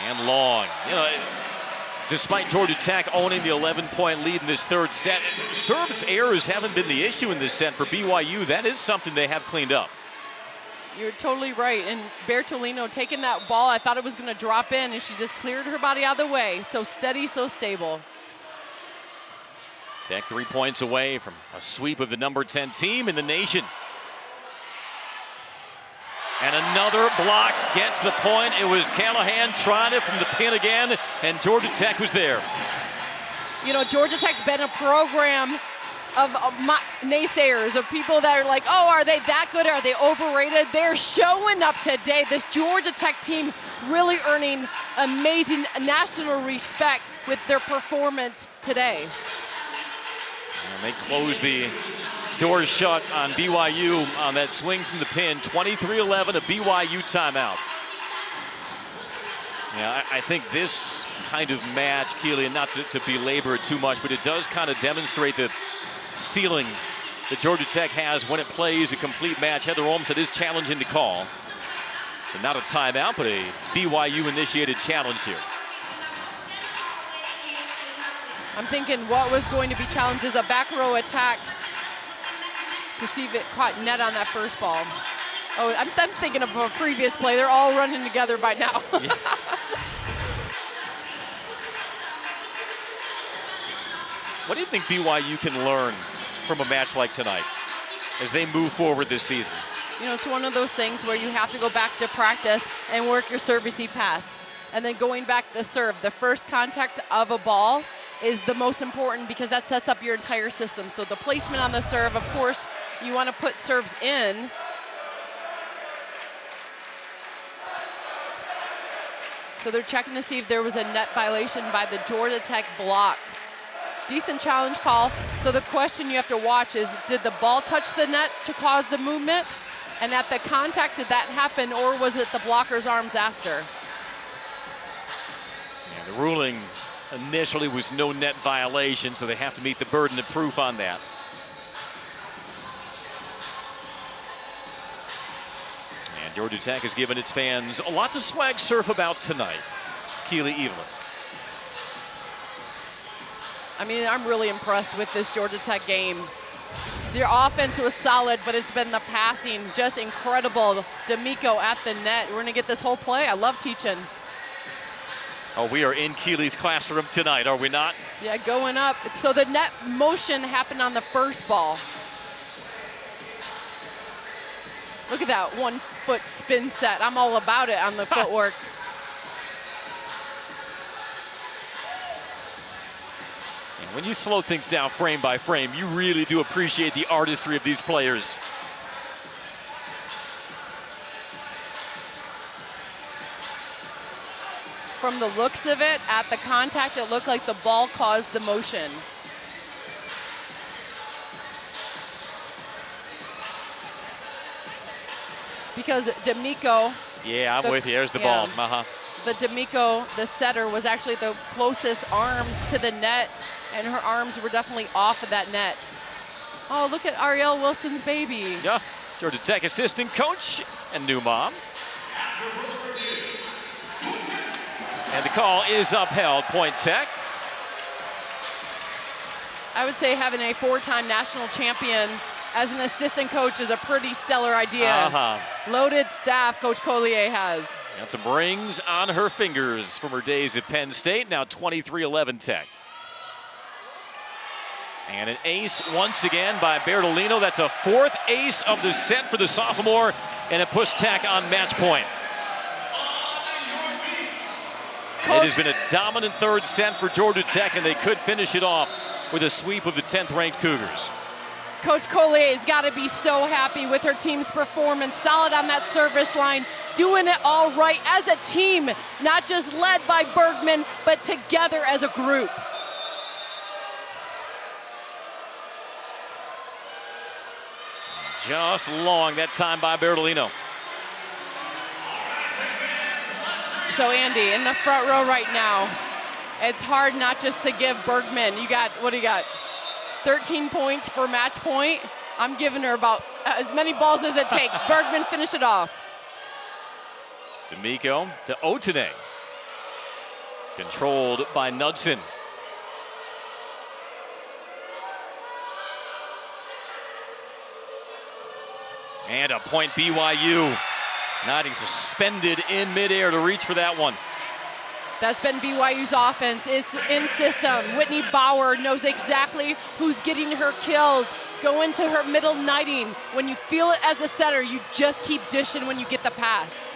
And long. You know, despite Georgia Tech owning the 11-point lead in this third set, service errors haven't been the issue in this set for BYU. That is something they have cleaned up. You're totally right. And Bertolino taking that ball, I thought it was going to drop in, and she just cleared her body out of the way. So steady, so stable. Tech 3 points away from a sweep of the number 10 team in the nation. And another block gets the point. It was Callahan trying it from the pin again, and Georgia Tech was there. You know, Georgia Tech's been a program of naysayers, of people that are like, oh, are they that good? Are they overrated? They're showing up today. This Georgia Tech team really earning amazing national respect with their performance today. And they close the doors shut on BYU on that swing from the pin. 23-11, a BYU timeout. Yeah, I think this kind of match, Keely, and not to belabor it too much, but it does kind of demonstrate the ceiling that Georgia Tech has when it plays a complete match. Heather Olmstead is challenging the call. So not a timeout, but a BYU-initiated challenge here. I'm thinking what was going to be challenged is a back row attack to see if it caught net on that first ball. Oh, I'm thinking of a previous play. They're all running together by now. Yeah. What do you think BYU can learn from a match like tonight as they move forward this season? You know, it's one of those things where you have to go back to practice and work your serve receive pass. And then going back to the serve, the first contact of a ball is the most important, because that sets up your entire system. So the placement on the serve, of course, you want to put serves in. So they're checking to see if there was a net violation by the Georgia Tech block. Decent challenge call. So the question you have to watch is, did the ball touch the net to cause the movement? And at the contact, did that happen, or was it the blocker's arms after? Yeah, the ruling initially was no net violation, so they have to meet the burden of proof on that. And Georgia Tech has given its fans a lot to swag surf about tonight. Keely Evelyn. I mean, I'm really impressed with this Georgia Tech game. Their offense was solid, but it's been the passing just incredible. D'Amico at the net. We're going to get this whole play. I love teaching. Oh, we are in Keely's classroom tonight, are we not? Yeah, going up. So the net motion happened on the first ball. Look at that 1 foot spin set. I'm all about it on the footwork. And when you slow things down frame by frame, you really do appreciate the artistry of these players. from the looks of it, at the contact, it looked like the ball caused the motion. Because D'Amico. Yeah, I'm with you. There's the ball. The D'Amico, the setter, was actually the closest arms to the net, and her arms were definitely off of that net. Oh, look at Ariel Wilson's baby. Yeah, Georgia Tech assistant coach and new mom. And the call is upheld, Point Tech. I would say having a 4-time national champion as an assistant coach is a pretty stellar idea. Loaded staff Coach Collier has. Got some rings on her fingers from her days at Penn State. Now 23-11 Tech. And an ace once again by Bertolino. That's a 4th ace of the set for the sophomore, and it puts Tech on match point. It has been a dominant 3rd set for Georgia Tech, and they could finish it off with a sweep of the 10th-ranked Cougars. Coach Collier has got to be so happy with her team's performance. Solid on that service line, doing it all right as a team, not just led by Bergman, but together as a group. Just long that time by Bertolino. So Andy, in the front row right now, it's hard not just to give Bergman, you got, what do you got? 13 points for match point. I'm giving her about as many balls as it takes. Bergman, finish it off. D'Amico to Otene. Controlled by Knudsen. And a point BYU. Notting suspended in midair to reach for that one. That's been BYU's offense. It's in system. Whitney Bauer knows exactly who's getting her kills. Go into her middle knighting. When you feel it as a setter, you just keep dishing when you get the pass.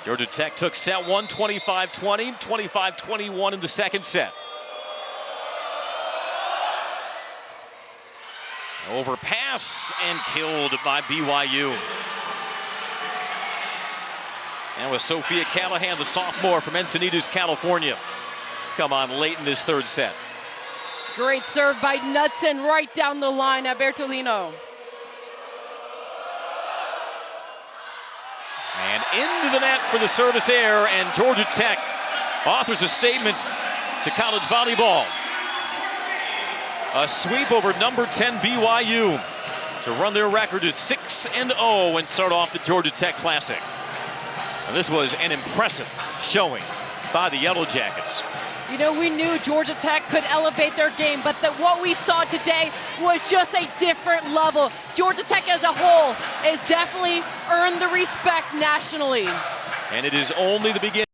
Georgia Tech took set 1, 25-20, 25-21 in the 2nd set. Overpass and killed by BYU. And with Sophia Callahan, the sophomore from Encinitas, California, has come on late in this 3rd set. Great serve by Knudsen right down the line at Bertolino. And into the net for the service error, and Georgia Tech authors a statement to college volleyball. A sweep over number 10 BYU to run their record to 6-0 and start off the Georgia Tech Classic. And this was an impressive showing by the Yellow Jackets. You know, we knew Georgia Tech could elevate their game, but what we saw today was just a different level. Georgia Tech as a whole has definitely earned the respect nationally. And it is only the beginning.